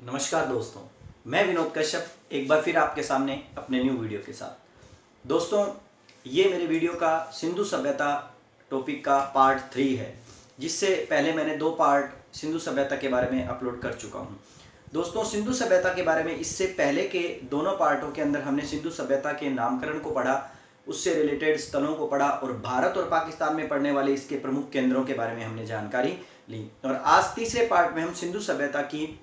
नमस्कार दोस्तों, मैं विनोद कश्यप एक बार फिर आपके सामने अपने न्यू वीडियो के साथ। दोस्तों, ये मेरे वीडियो का सिंधु सभ्यता टॉपिक का पार्ट 3 है, जिससे पहले मैंने 2 पार्ट सिंधु सभ्यता के बारे में अपलोड कर चुका हूँ। दोस्तों, सिंधु सभ्यता के बारे में इससे पहले के दोनों पार्टों के अंदर हमने सिंधु सभ्यता के नामकरण को पढ़ा, उससे रिलेटेड स्थलों को पढ़ा और भारत और पाकिस्तान में पड़ने वाले इसके प्रमुख केंद्रों के बारे में हमने जानकारी ली। और आज तीसरे पार्ट में हम सिंधु सभ्यता की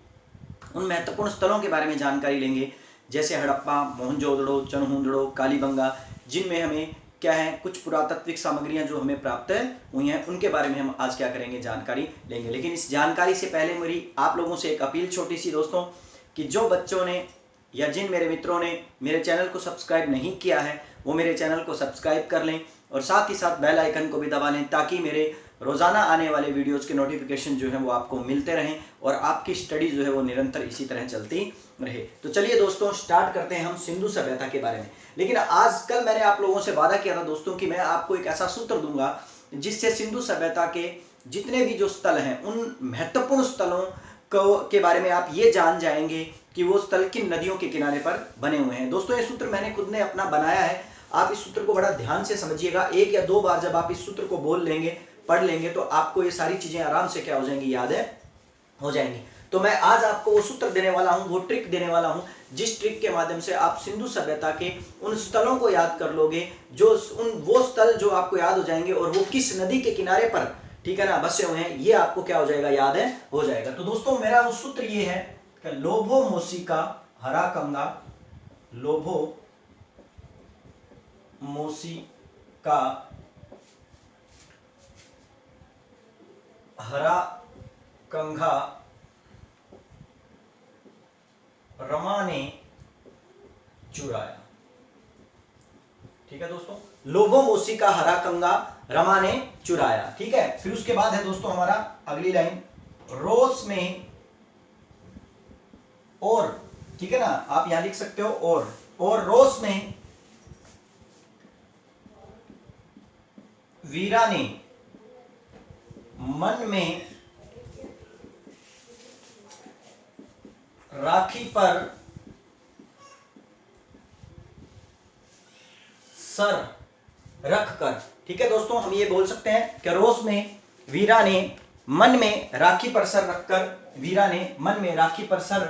उन महत्वपूर्ण स्थलों के बारे में जानकारी लेंगे, जैसे हड़प्पा, मोहनजोदड़ो, चनहुंदड़ो, कालीबंगा, जिनमें हमें क्या है कुछ पुरातात्विक सामग्रियां जो हमें प्राप्त हुई हैं, उनके बारे में हम आज क्या करेंगे, जानकारी लेंगे। लेकिन इस जानकारी से पहले मेरी आप लोगों से एक अपील छोटी सी दोस्तों, कि जो बच्चों ने या जिन मेरे मित्रों ने मेरे चैनल को सब्सक्राइब नहीं किया है वो मेरे चैनल को सब्सक्राइब कर लें और साथ ही साथ बेल आइकन को भी दबा लें, ताकि मेरे रोज़ाना आने वाले वीडियोस के नोटिफिकेशन जो है वो आपको मिलते रहें और आपकी स्टडी जो है वो निरंतर इसी तरह चलती रहे। तो चलिए दोस्तों, स्टार्ट करते हैं हम सिंधु सभ्यता के बारे में। लेकिन आजकल मैंने आप लोगों से वादा किया था दोस्तों कि मैं आपको एक ऐसा सूत्र दूंगा जिससे सिंधु सभ्यता के जितने भी जो स्थल हैं उन महत्वपूर्ण स्थलों के बारे में आप ये जान जाएंगे कि वो स्थल किन नदियों के किनारे पर बने हुए हैं। दोस्तों, ये सूत्र मैंने खुद ने अपना बनाया है। आप इस सूत्र को बड़ा ध्यान से समझिएगा। 1 या 2 बार जब आप इस सूत्र को बोल लेंगे, पढ़ लेंगे, तो आपको ये सारी चीजें आराम से क्या हो जाएंगी, याद है हो जाएंगी। तो मैं आज आपको वो सूत्र देने वाला हूँ, वो ट्रिक देने वाला हूँ, जिस ट्रिक के माध्यम से आप सिंधु सभ्यता के उन स्थलों को याद कर लोगे, जो वो स्थल जो आपको याद हो जाएंगे और वो किस नदी के किनारे पर, ठीक है ना, बसे हुए हैं, ये आपको क्या हो जाएगा, याद है हो जाएगा। तो दोस्तों, मेरा वो सूत्र ये है कि लोभो मोसिका हराकंगा, लोभो मोसिका हरा कंघा रमा ने चुराया। ठीक है दोस्तों, लोभो मोसिका हरा कंगा रमा ने चुराया। ठीक है, फिर उसके बाद है दोस्तों हमारा अगली लाइन, रोस में और, ठीक है ना, आप यहां लिख सकते हो और रोस में वीरा ने मन में राखी पर सर रखकर। ठीक है दोस्तों, हम ये बोल सकते हैं कि रोस में वीरा ने मन में राखी पर सर रखकर, वीरा ने मन में राखी पर सर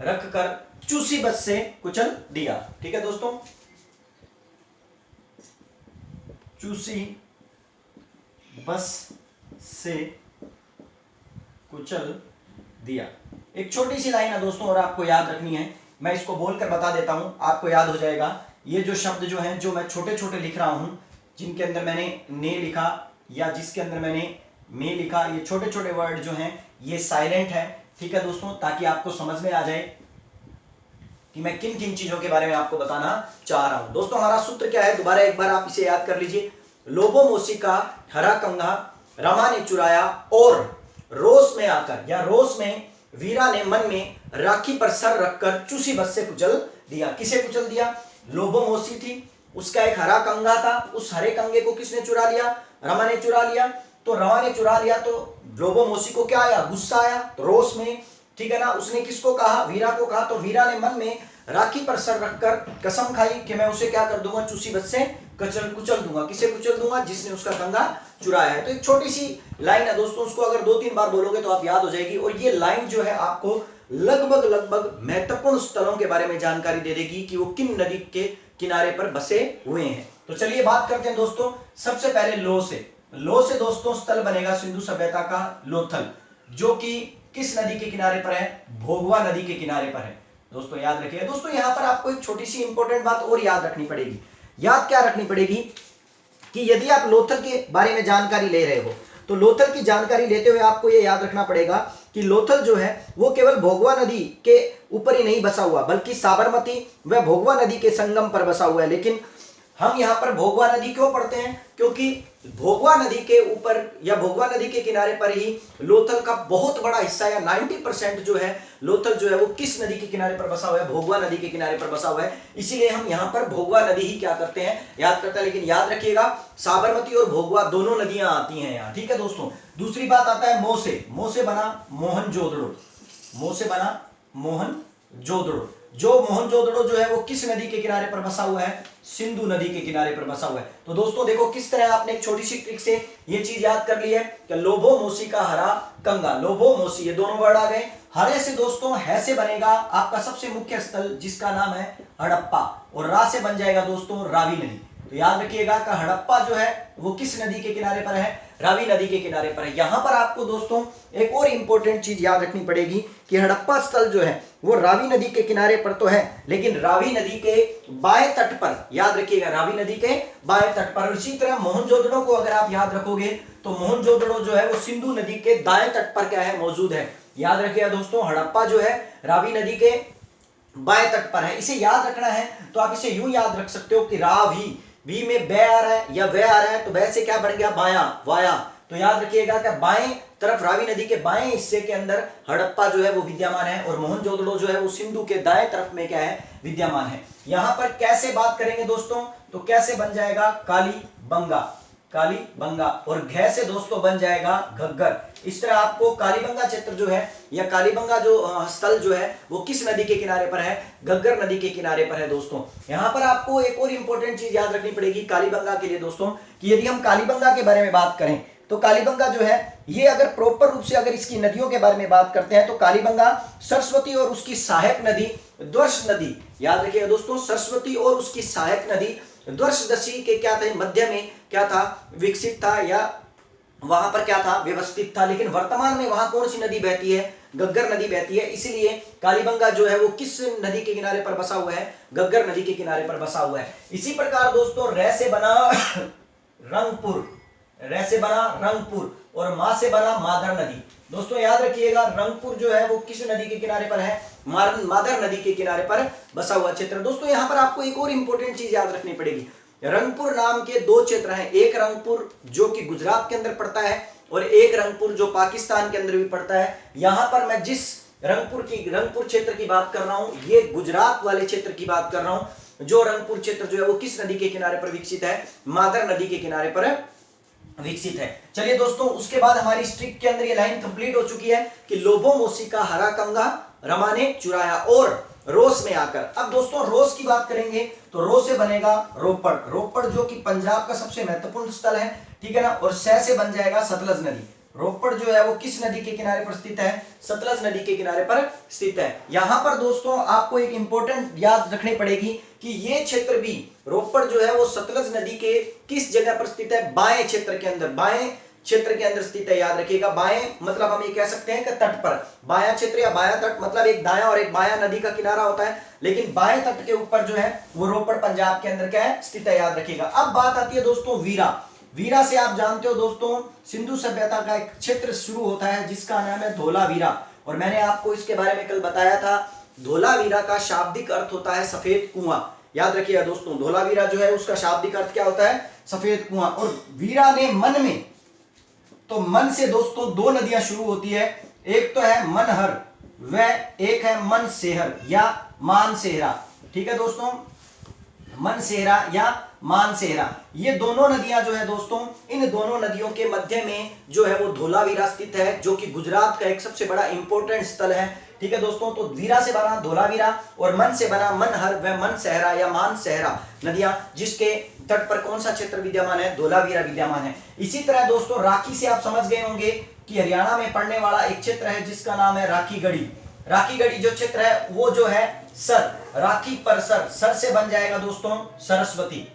रखकर चूसी बस से कुचल दिया। ठीक है दोस्तों, चूसी बस से कुचल दिया। एक छोटी सी लाइन है दोस्तों और आपको याद रखनी है, मैं इसको बोलकर बता देता हूं, आपको याद हो जाएगा। ये जो शब्द जो हैं, जो मैं छोटे छोटे लिख रहा हूं, जिनके अंदर मैंने ने लिखा या जिसके अंदर मैंने में लिखा, ये छोटे छोटे वर्ड जो हैं ये साइलेंट है। ठीक है दोस्तों, ताकि आपको समझ में आ जाए कि मैं किन किन चीजों के बारे में आपको बताना चाह रहा हूं। दोस्तों, हमारा सूत्र क्या है, दोबारा एक बार आप इसे याद कर लीजिए। लोभो मोसिका हरा कंघा रमा ने चुराया और रोस में आकर या रोस में वीरा ने मन में राखी पर सर रखकर चूसी बस से कुचल दिया। किसे कुचल दिया? लोभो मोसी थी, उसका एक हरा कंघा था, उस हरे कंघे को किसने चुरा लिया? रमा ने चुरा लिया। तो रमा ने चुरा लिया तो लोभो मोसी को क्या आया? गुस्सा आया। तो रोस में, ठीक है ना, उसने किसको कहा? वीरा को कहा। तो वीरा ने मन में राखी पर सर रखकर कसम खाई कि मैं उसे क्या कर दूंगा, चूसी बस से कुचल दूंगा। किसे कुचल दूंगा? जिसने उसका कंघा चुराया है। तो एक छोटी सी लाइन है दोस्तों, उसको अगर 2-3 बार बोलोगे तो आप याद हो जाएगी। और ये लाइन जो है आपको लगभग महत्वपूर्ण स्थलों के बारे में जानकारी दे देगी कि वो किन नदी के किनारे पर बसे हुए हैं। तो चलिए बात करते हैं दोस्तों, सबसे पहले लो से दोस्तों स्थल बनेगा सिंधु सभ्यता का लोथल, जो कि किस नदी के किनारे पर है? भोगवा नदी के किनारे पर है। दोस्तों याद रखिएगा। दोस्तों, यहां पर आपको एक छोटी सी इंपॉर्टेंट बात और याद रखनी पड़ेगी। याद क्या रखनी पड़ेगी कि यदि आप लोथल के बारे में जानकारी ले रहे हो तो लोथल की जानकारी लेते हुए आपको यह याद रखना पड़ेगा कि लोथल जो है वो केवल भोगवा नदी के ऊपर ही नहीं बसा हुआ, बल्कि साबरमती व भोगवा नदी के संगम पर बसा हुआ है। लेकिन हम यहाँ पर भोगवा नदी क्यों पढ़ते हैं? क्योंकि भोगवा नदी के ऊपर या भोगवा नदी के किनारे पर ही लोथल का बहुत बड़ा हिस्सा या 90% जो है लोथल जो है वो किस नदी के किनारे पर बसा हुआ है? भोगवा नदी के किनारे पर बसा हुआ है। इसीलिए हम यहाँ पर भोगवा नदी ही क्या करते हैं? याद करते हैं। लेकिन याद रखिएगा साबरमती और भोगवा दोनों नदियां आती हैं यहाँ, ठीक है दोस्तों। दूसरी बात आता है मोसे। मोसे बना मोहनजोदड़ो। मोसे बना मोहनजोदड़ो। जो मोहनजोदड़ो जो है वो किस नदी के किनारे पर बसा हुआ है? सिंधु नदी के किनारे पर बसा हुआ है। तो दोस्तों देखो किस तरह आपने एक छोटी सी ट्रिक से ये चीज याद कर ली है कि लोभो मोसी का हरा कंगा। लोभो मोसी ये दोनों वर्ड आ गए। हरे से दोस्तों है से बनेगा आपका सबसे मुख्य स्थल जिसका नाम है हड़प्पा, और रा से बन जाएगा दोस्तों रावी नदी। तो याद रखिएगा कि हड़प्पा जो है वो किस नदी के किनारे पर है? रावी नदी के किनारे पर है। यहां पर आपको दोस्तों एक और इंपॉर्टेंट चीज याद रखनी पड़ेगी कि हड़प्पा स्थल जो है वो रावी नदी के किनारे पर तो है, लेकिन रावी नदी के बाएं तट पर, याद रखिएगा रावी नदी के बाएं तट पर। इसी तरह मोहनजोदड़ो को अगर आप याद रखोगे तो मोहनजोदड़ो जो है वो सिंधु नदी के दाएं तट पर क्या है? मौजूद है। याद रखिएगा दोस्तों हड़प्पा जो है रावी नदी के बाएं तट पर है। इसे याद रखना है तो आप इसे यूं याद रख सकते हो कि रावी, वी में बै आ रहा है या वे आ रहा है, तो बै से क्या बन गया? बाया, वाया। तो याद रखिएगा कि बाएं तरफ रावी नदी के बाएं हिस्से के अंदर हड़प्पा जो है वो विद्यमान है, और मोहनजोदड़ो जो है वो सिंधु के दाएं तरफ में क्या है? विद्यमान है। यहां पर कैसे बात करेंगे दोस्तों? तो कैसे बन जाएगा? कालीबंगा, कालीबंगा, और घ से दोस्तों बन जाएगा घग्गर। इस तरह आपको कालीबंगा क्षेत्र जो है या कालीबंगा जो स्थल जो है वो किस नदी के किनारे पर है? घग्गर नदी के किनारे पर है दोस्तों। यहाँ पर आपको एक और इंपॉर्टेंट चीज याद रखनी पड़ेगी कालीबंगा के लिए दोस्तों, कि यदि हम कालीबंगा के बारे में बात करें तो कालीबंगा जो है ये अगर प्रॉपर रूप से अगर इसकी नदियों के बारे में बात करते हैं तो कालीबंगा सरस्वती और उसकी सहायक नदी द्वर्ष नदी, याद रखिएगा दोस्तों सरस्वती और उसकी सहायक नदी द्वर्षदशी के क्या था? मध्य में क्या था? विकसित था, या वहां पर क्या था? व्यवस्थित था। लेकिन वर्तमान में वहां कौन सी नदी बहती है? घग्गर नदी बहती है। इसीलिए कालीबंगा जो है वो किस नदी के किनारे पर बसा हुआ है? घग्गर नदी के किनारे पर बसा हुआ है। इसी प्रकार दोस्तों रे से बना रंगपुर, रे से बना रंगपुर, और मा से बना मादर नदी। दोस्तों याद रखिएगा रंगपुर जो है वो किस नदी के किनारे पर है? मादर नदी के किनारे पर बसा हुआ क्षेत्र। दोस्तों यहाँ पर आपको एक और इंपॉर्टेंट चीज याद रखनी पड़ेगी। रंगपुर नाम के दो क्षेत्र हैं, एक रंगपुर जो कि गुजरात के अंदर पड़ता है और एक रंगपुर जो पाकिस्तान के अंदर भी पड़ता है। यहां पर मैं जिस रंगपुर क्षेत्र की बात कर रहा हूं ये गुजरात वाले क्षेत्र की बात कर रहा हूं। जो रंगपुर क्षेत्र जो है वो किस नदी के किनारे पर विकसित है? मादर नदी के किनारे पर विकसित है। चलिए दोस्तों उसके बाद हमारी स्ट्रिक के अंदर ये लाइन कंप्लीट हो चुकी है कि लोभो मोसी का हरा कंगा रमा ने चुराया, और रोस में आकर। अब दोस्तों रोस की बात करेंगे तो रो से बनेगा रोपड़, रोपड़ जो कि पंजाब का सबसे महत्वपूर्ण स्थल है, ठीक है ना, और सह से बन जाएगा सतलज नदी। रोपड़ जो है वो किस नदी के किनारे पर स्थित है? सतलज नदी के किनारे पर स्थित है। यहां पर दोस्तों आपको एक इंपॉर्टेंट याद रखनी पड़ेगी कि ये क्षेत्र भी रोपड़ जो है वो सतलज नदी के किस जगह पर स्थित है? बाएं क्षेत्र के अंदर, बाएं क्षेत्र के अंदर स्थित है। याद रखिएगा बाएं मतलब हम ये कह सकते हैं कि तट पर, बायां क्षेत्र या बायां तट मतलब एक दायां और एक बायां नदी का किनारा होता है, लेकिन बाएं तट के ऊपर जो है वो रोपड़ पंजाब के अंदर क्या है? स्थित है। याद रखिएगा। अब बात आती है दोस्तों वीरा। वीरा से आप जानते हो दोस्तों सिंधु सभ्यता का एक क्षेत्र शुरू होता है जिसका नाम है धोलावीरा, और मैंने आपको इसके बारे में कल बताया था। धोलावीरा का शाब्दिक अर्थ होता है सफेद कुआं। याद रखिएगा दोस्तों धोलावीरा जो है उसका शाब्दिक अर्थ क्या होता है? सफेद कुआं। और वीरा ने मन में, तो मन से दोस्तों दो नदियां शुरू होती है, एक तो है मनहर व एक है मनसेहर या मानसेहरा, ठीक है दोस्तों, मनसेहरा या मानसेहरा। ये दोनों नदियां जो है दोस्तों, इन दोनों नदियों के मध्य में जो है वो धोलावीरा स्थित है, जो कि गुजरात का एक सबसे बड़ा इंपॉर्टेंट स्थल है, ठीक है दोस्तों। तो वीरा से बना धोलावीरा और मन से बना मनहर व मनसेहरा या मानसेहरा नदियां, जिसके तट पर कौन सा क्षेत्र विद्यमान है? धोलावीरा विद्यमान है। इसी तरह दोस्तों राखी से आप समझ गए होंगे कि हरियाणा में पड़ने वाला एक क्षेत्र है जिसका नाम है राखीगढ़ी। राखीगढ़ी जो क्षेत्र है वो जो है सर, राखी पर सर, सर से बन जाएगा दोस्तों सरस्वती,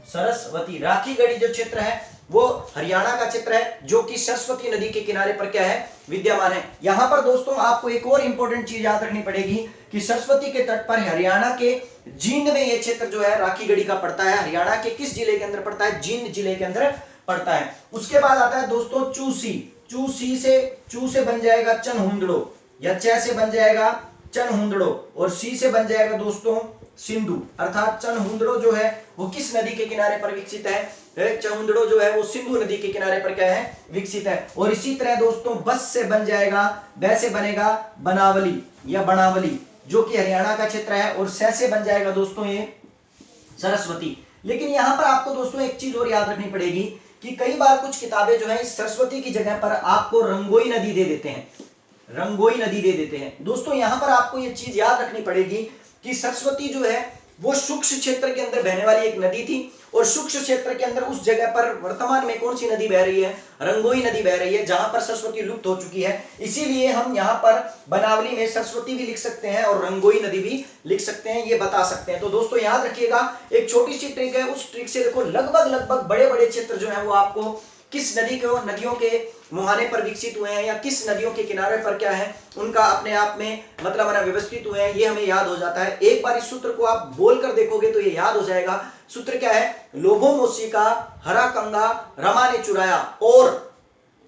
सरस्वती। राखीगढ़ी जो क्षेत्र है वो हरियाणा का क्षेत्र है जो कि सरस्वती नदी के किनारे पर क्या है? विद्यमान है। यहां पर दोस्तों आपको एक और इंपॉर्टेंट चीज याद रखनी पड़ेगी कि सरस्वती के तट पर हरियाणा के जींद में ये क्षेत्र जो है राखीगढ़ी का पड़ता है। हरियाणा के किस जिले के अंदर पड़ता है? जींद जिले के अंदर पड़ता है। उसके बाद आता है दोस्तों चूसी। चूसी से चू से बन जाएगा चनहुंदड़ो या च से बन जाएगा चनहुंदड़ो और सी से बन जाएगा दोस्तों सिंधु अर्थात चनहुंदड़ो जो है वो किस नदी के किनारे पर विकसित है? चनहुंदड़ो जो है वो सिंधु नदी के किनारे पर क्या है? विकसित है। और इसी तरह दोस्तों बस से बन जाएगा, बै से बनेगा बनावली या बनावली जो कि हरियाणा का क्षेत्र है, और से बन जाएगा दोस्तों ये सरस्वती। लेकिन यहां पर आपको दोस्तों एक चीज और याद रखनी पड़ेगी कि कई बार कुछ किताबें जो है इस सरस्वती की जगह पर आपको रंगोई नदी दे देते हैं, रंगोई नदी दे देते हैं। दोस्तों यहां पर आपको ये चीज याद रखनी पड़ेगी कि सरस्वती जो है वो शुष्क क्षेत्र के अंदर बहने वाली एक नदी थी, और शुष्क क्षेत्र के अंदर उस जगह पर वर्तमान में कौन सी नदी बह रही है? रंगोई नदी बह रही है, जहां पर सरस्वती लुप्त हो चुकी है। इसीलिए हम यहाँ पर बनावली में सरस्वती भी लिख सकते हैं और रंगोई नदी भी लिख सकते हैं, ये बता सकते हैं। तो दोस्तों याद रखिएगा, एक छोटी सी ट्रिक है, उस ट्रिक से देखो लगभग बड़े बड़े क्षेत्र जो है वो आपको किस नदियों के मुहाने पर विकसित हुए हैं या किस नदियों के किनारे पर क्या है उनका अपने आप में मतलब व्यवस्थित हुए हैं, ये हमें याद हो जाता है। एक बार इस सूत्र को आप बोल कर देखोगे तो ये याद हो जाएगा। सूत्र क्या है? लोभो मोसी का हरा कंगा रमा ने चुराया, और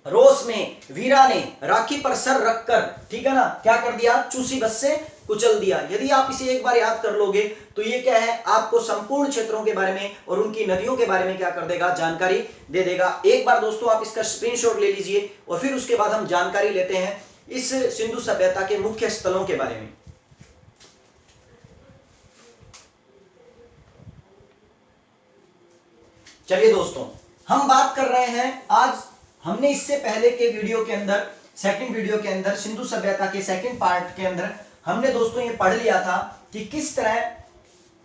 रोस में वीरा ने राखी पर सर रखकर, ठीक है ना, क्या कर दिया? चूसी बस से कुचल दिया। यदि आप इसे एक बार याद कर लोगे तो ये क्या है? आपको संपूर्ण क्षेत्रों के बारे में और उनकी नदियों के बारे में क्या कर देगा? जानकारी दे देगा। एक बार दोस्तों आप इसका स्क्रीनशॉट ले लीजिए और फिर उसके बाद हम जानकारी लेते हैं इस सिंधु सभ्यता के मुख्य स्थलों के बारे में। चलिए दोस्तों, हम बात कर रहे हैं आज, हमने इससे पहले के वीडियो के अंदर, सेकंड वीडियो के अंदर, सिंधु सभ्यता के सेकंड पार्ट के अंदर हमने दोस्तों ये पढ़ लिया था कि किस तरह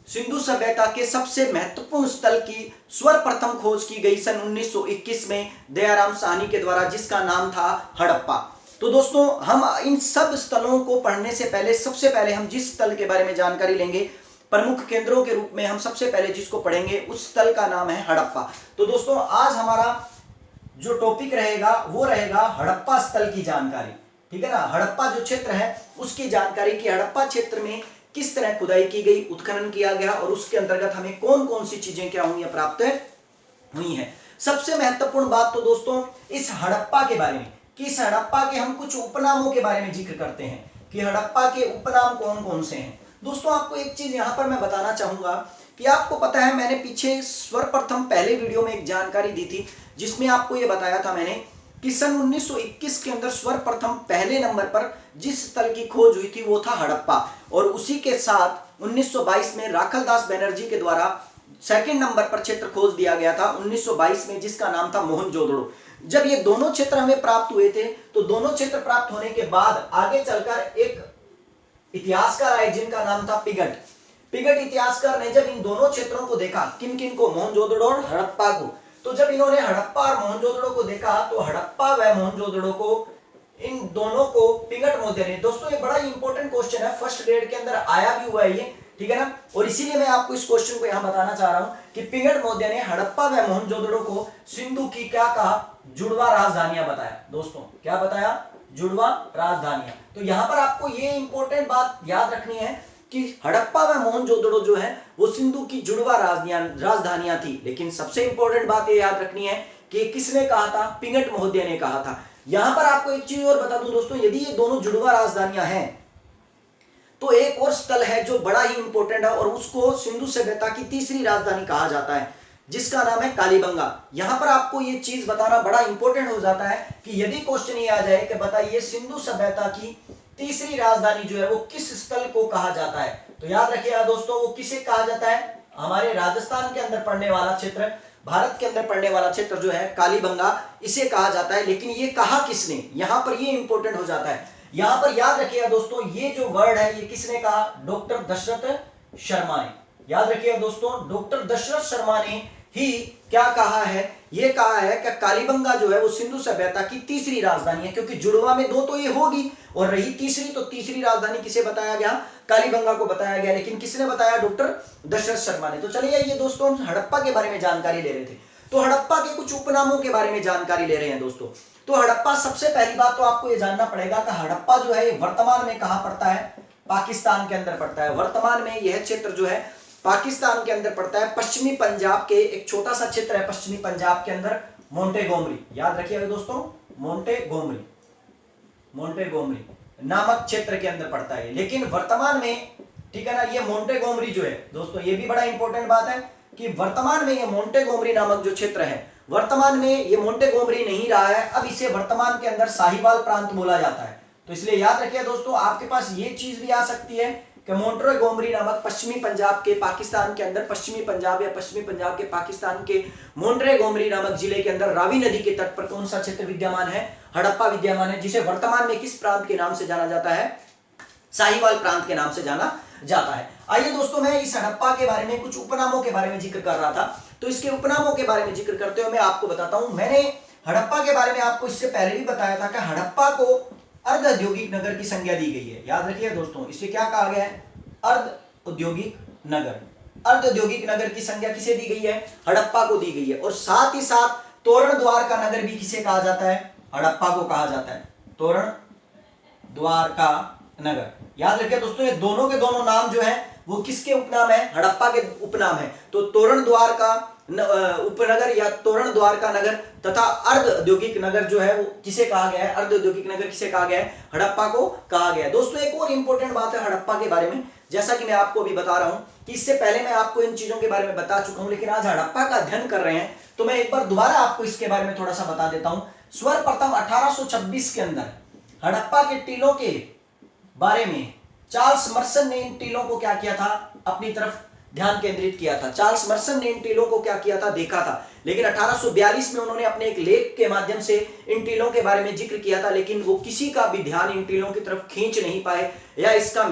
सिंधु सभ्यता के सबसे महत्वपूर्ण स्थल की सर्वप्रथम खोज की गई सन 1921 में दयाराम साहनी के द्वारा, जिसका नाम था हड़प्पा। तो दोस्तों हम इन सब स्थलों को पढ़ने से पहले सबसे पहले हम जिस स्थल के बारे में जानकारी लेंगे, प्रमुख केंद्रों के रूप में हम सबसे पहले जिसको पढ़ेंगे उस स्थल का नाम है हड़प्पा। तो दोस्तों आज हमारा जो टॉपिक रहेगा वो रहेगा हड़प्पा स्थल की जानकारी, ठीक है ना। हड़प्पा जो क्षेत्र है उसकी जानकारी की हड़प्पा क्षेत्र में किस तरह खुदाई की गई, उत्खनन किया गया और उसके अंतर्गत हमें कौन कौन सी चीजें क्या हुई प्राप्त हुई हैं। सबसे महत्वपूर्ण बात तो दोस्तों इस हड़प्पा के बारे में कि इस हड़प्पा के हम कुछ उपनामों के बारे में जिक्र करते हैं कि हड़प्पा के उपनाम कौन कौन से हैं। दोस्तों आपको एक चीज यहां पर मैं बताना चाहूंगा कि आपको पता है मैंने पीछे सर्वप्रथम पहले वीडियो में एक जानकारी दी थी जिसमें आपको यह बताया था मैंने कि सन 1921 के अंदर सर्वप्रथम पहले नंबर पर जिस स्थल की खोज हुई थी वो था हड़प्पा, और उसी के साथ 1922 में राखलदास बनर्जी के द्वारा सेकंड नंबर पर क्षेत्र खोज दिया गया था 1922 में, जिसका नाम था मोहनजोदड़ो। जब ये दोनों क्षेत्र हमें प्राप्त हुए थे तो दोनों क्षेत्र प्राप्त होने के बाद आगे चलकर एक इतिहासकार आए जिनका नाम था पिगट इतिहासकार ने जब इन दोनों क्षेत्रों को देखा, किन किन को? मोहनजोदड़ो और हड़प्पा को। तो जब इन्होंने हड़प्पा और मोहनजोदड़ो को देखा तो हड़प्पा व मोहनजोदड़ो को, इन दोनों को पिगट मौर्य ने, दोस्तों ये बड़ा ही इंपॉर्टेंट क्वेश्चन है, फर्स्ट ग्रेड के अंदर आया भी हुआ है ये, ठीक है ना। और इसीलिए मैं आपको इस क्वेश्चन को यहां बताना चाह रहा हूं कि पिगट मौर्य ने हड़प्पा व मोहनजोदड़ो को सिंधु की क्या कहा? जुड़वा राजधानियां बताया। दोस्तों क्या बताया? जुड़वा राजधानियां। तो यहां पर आपको ये इंपॉर्टेंट बात याद रखनी है कि हड़प्पा व मोहनजोदड़ो जो है वो सिंधु की जुड़वा राजधानियां थी। लेकिन सबसे इंपॉर्टेंट बात ये याद रखनी है कि किसने कहा था? पिगट महोदय ने कहा था। यहां पर आपको एक चीज और बता दूं दोस्तों, यदि ये दोनों जुड़वा राजधानियां हैं तो एक और स्थल है जो बड़ा ही इंपॉर्टेंट है और उसको सिंधु सभ्यता की तीसरी राजधानी कहा जाता है, जिसका नाम है कालीबंगा। यहां पर आपको ये चीज बताना बड़ा इंपॉर्टेंट हो जाता है कि यदि क्वेश्चन ये आ जाए कि बताइए सिंधु सभ्यता की तीसरी राजधानी जो है वो किस स्थल को कहा जाता है, तो याद रखिएगा दोस्तों वो किसे कहा जाता है? हमारे राजस्थान के अंदर पड़ने वाला क्षेत्र, भारत के अंदर पड़ने वाला क्षेत्र जो है कालीबंगा, इसे कहा जाता है। लेकिन ये कहा किसने? यहां पर ये इंपॉर्टेंट हो जाता है। यहां पर याद रखिएगा दोस्तों ये जो वर्ड है ये किसने कहा? डॉक्टर दशरथ शर्मा ने। याद रखिएगा दोस्तों डॉक्टर दशरथ शर्मा ने ही क्या कहा है? ये कहा है कि कालीबंगा जो है वो सिंधु सभ्यता की तीसरी राजधानी है, क्योंकि जुड़वा में दो तो ये होगी और रही तीसरी, तो तीसरी राजधानी किसे बताया गया? कालीबंगा को बताया गया। लेकिन किसने बताया? डॉक्टर दशरथ शर्मा ने। तो चलिए ये दोस्तों हम हड़प्पा के बारे में जानकारी ले रहे थे, तो हड़प्पा के कुछ उपनामों के बारे में जानकारी ले रहे हैं दोस्तों। तो हड़प्पा, सबसे पहली बात तो आपको ये जानना पड़ेगा कि हड़प्पा जो है ये वर्तमान में कहां पड़ता है? पाकिस्तान के अंदर पड़ता है। वर्तमान में यह क्षेत्र जो है पाकिस्तान के अंदर पड़ता है। पश्चिमी पंजाब के एक छोटा सा क्षेत्र है पश्चिमी पंजाब के अंदर, मोंटेगोमरी। याद रखिएगा दोस्तों मोंटेगोमरी नामक क्षेत्र के अंदर पड़ता है। लेकिन वर्तमान में ठीक है ना। ये मोंटेगोमरी जो है दोस्तों, ये भी बड़ा इंपॉर्टेंट बात है कि वर्तमान में ये मोंटेगोमरी नामक जो क्षेत्र है, वर्तमान में ये मोंटेगोमरी नहीं रहा है, अब इसे वर्तमान के अंदर साहिवाल प्रांत बोला जाता है। तो इसलिए याद रखिए दोस्तों, आपके पास ये चीज भी आ सकती है कि मोंटेगोमरी नामक पश्चिमी पंजाब के पाकिस्तान के अंदर, पश्चिमी पंजाब या पश्चिमी पंजाब के पाकिस्तान के मोंटेगोमरी नामक जिले के अंदर रावी नदी के तट पर कौन सा क्षेत्र विद्यमान है? हड़प्पा विद्यमान है, जिसे वर्तमान में किस प्रांत के नाम से जाना जाता है? साहिवाल प्रांत के नाम से जाना जाता है। आइए दोस्तों, मैं इस हड़प्पा के बारे में कुछ उपनामों के बारे में जिक्र कर रहा था, तो इसके उपनामों के बारे में जिक्र करते हुए मैं आपको बताता हूं। मैंने हड़प्पा के बारे में आपको इससे पहले भी बताया था कि हड़प्पा को अर्ध औद्योगिक नगर की संज्ञा दी गई है। याद रखिए दोस्तों, इसे क्या कहा गया है? अर्ध औद्योगिक नगर। अर्ध औद्योगिक नगर की संज्ञा किसे दी गई है? हड़प्पा को दी गई है। और साथ ही साथ तोरण द्वार का नगर भी किसे कहा जाता है? हड़प्पा को कहा जाता है, तोरण द्वार का नगर। याद रखिए दोस्तों, ये दोनों के दोनों नाम जो है वो किसके उपनाम है? हड़प्पा के उपनाम है। तो तोरण द्वार का उपनगर या तोरण द्वार का नगर तथा अर्ध औद्योगिक नगर जो है वो किसे कहा गया है? अर्ध औद्योगिक नगर किसे कहा गया है? हड़प्पा को कहा गया है। दोस्तों, एक और इंपॉर्टेंट बात है हड़प्पा के बारे में, जैसा कि मैं आपको अभी बता रहा हूं कि इससे पहले मैं आपको इन चीजों के बारे में बता चुका हूं, लेकिन आज हड़प्पा का अध्ययन कर रहे हैं तो मैं एक बार दोबारा आपको इसके बारे में थोड़ा सा बता देता हूं। सर्वप्रथम 1826 के अंदर हड़प्पा के टीलों के बारे में चार्ल्स मर्सन ने इन टीलों को क्या किया था? अपनी तरफ ध्यान केंद्रित किया था। चार्ल्स मर्सन ने इन टीलों को क्या किया था? देखा था। लेकिन 1842 में उन्होंने अपने एक लेख के माध्यम से इन टीलों के बारे में जिक्र किया था, लेकिन वो किसी का भी ध्यान इन टीलों की तरफ खींच नहीं पाए, या इसका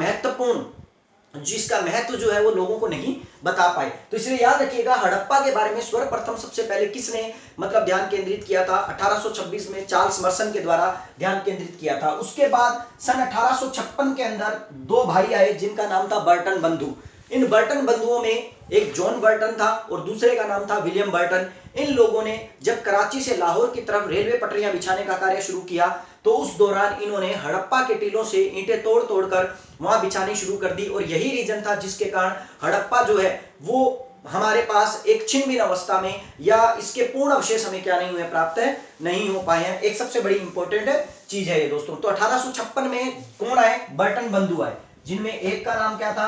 जिसका महत्व जो है वो लोगों को नहीं बता पाए। तो इसलिए याद रखिएगा, हड़प्पा के बारे में सर्वप्रथम सबसे पहले किसने ध्यान केंद्रित किया था? 1826 में चार्ल्स मर्सन के द्वारा ध्यान केंद्रित किया था। उसके बाद सन 1856 के अंदर दो भाई आए जिनका नाम था बर्टन बंधु। इन बर्टन बंधुओं में एक जॉन बर्टन था और दूसरे का नाम था विलियम बर्टन। इन लोगों ने जब कराची से लाहौर की तरफ रेलवे पटरियां बिछाने का कार्य शुरू किया तो उस दौरान इन्होंने हड़प्पा के टीलों से ईंटें तोड़ तोड़कर वहां बिछानी शुरू कर दी, और यही रीजन था जिसके कारण हड़प्पा जो है वो हमारे पास एक छिन्न अवस्था में या इसके पूर्ण अवशेष हमें क्या नहीं हुए? प्राप्त नहीं हो पाए हैं। एक सबसे बड़ी इंपॉर्टेंट चीज है ये दोस्तों। तो 1856 में कौन आए? बर्टन बंधु आए, जिनमें एक का नाम क्या था?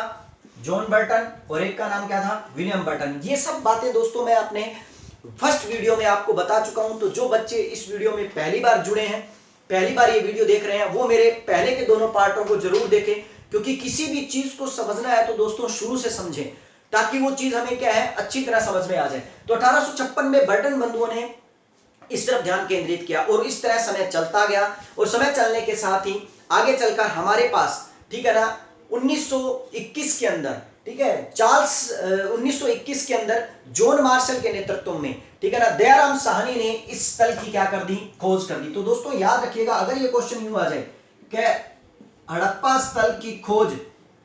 जॉन बर्टन, और एक का नाम क्या था? William Burton. ये सब बातें दोस्तों मैं अपने फर्स्ट वीडियो में आपको बता चुका हूं। तो जो बच्चे इस वीडियो में पहली बार जुड़े हैं, पहली बार ये वीडियो देख रहे हैं, वो मेरे पहले के दोनों पार्टों को जरूर देखें, क्योंकि किसी भी चीज को समझना है तो दोस्तों शुरू से समझें, ताकि वो चीज हमें क्या है? अच्छी तरह समझ में आ जाए। तो 1856 में बर्टन बंधुओं ने इस तरफ ध्यान केंद्रित किया, और इस तरह समय चलता गया, और समय चलने के साथ ही आगे चलकर हमारे पास, ठीक है ना, 1921 के अंदर, ठीक है, 1921 के अंदर जॉन मार्शल के नेतृत्व में, ठीक है ना, दयाराम साहनी ने इस स्थल की क्या कर दी? खोज कर दी। तो दोस्तों याद रखिएगा, अगर ये क्वेश्चन यूं आ जाए कि हड़प्पा स्थल की खोज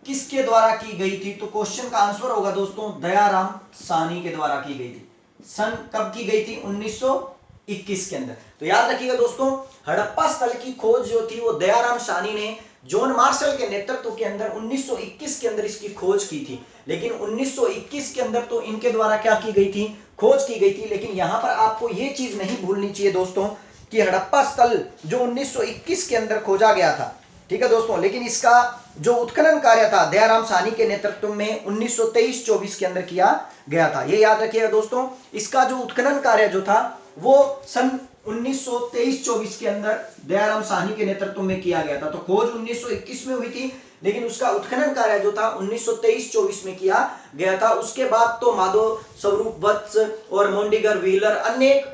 किसके द्वारा की गई थी, तो क्वेश्चन का आंसर होगा दोस्तों दयाराम साहनी के द्वारा की गई थी। सन कब की गई थी? 1921 के अंदर। तो याद रखिएगा दोस्तों, हड़प्पा स्थल की खोज जो थी वो दयाराम साहनी ने जॉन मार्शल के नेतृत्व के अंदर 1921 के अंदर इसकी खोज की थी। लेकिन 1921 के अंदर तो इनके द्वारा क्या की गई थी? खोज की गई थी। लेकिन यहां पर आपको यह चीज नहीं भूलनी चाहिए दोस्तों कि हड़प्पा स्थल जो 1921 के अंदर खोजा गया था, ठीक है दोस्तों, लेकिन इसका जो उत्खनन कार्य था दयाराम साहनी के नेतृत्व में 1923-24 के अंदर किया गया था। ये याद रखिएगा दोस्तों, इसका जो उत्खनन कार्य जो था वो सन 1923-24 के अंदर दयाराम साहनी के नेतृत्व में किया गया था। तो खोज 1921 में हुई थी, लेकिन उसका उत्खनन कार्य जो था 1923-24 में किया गया था। उसके बाद तो माधव स्वरूप वत्स और मोंडिगर व्हीलर अनेक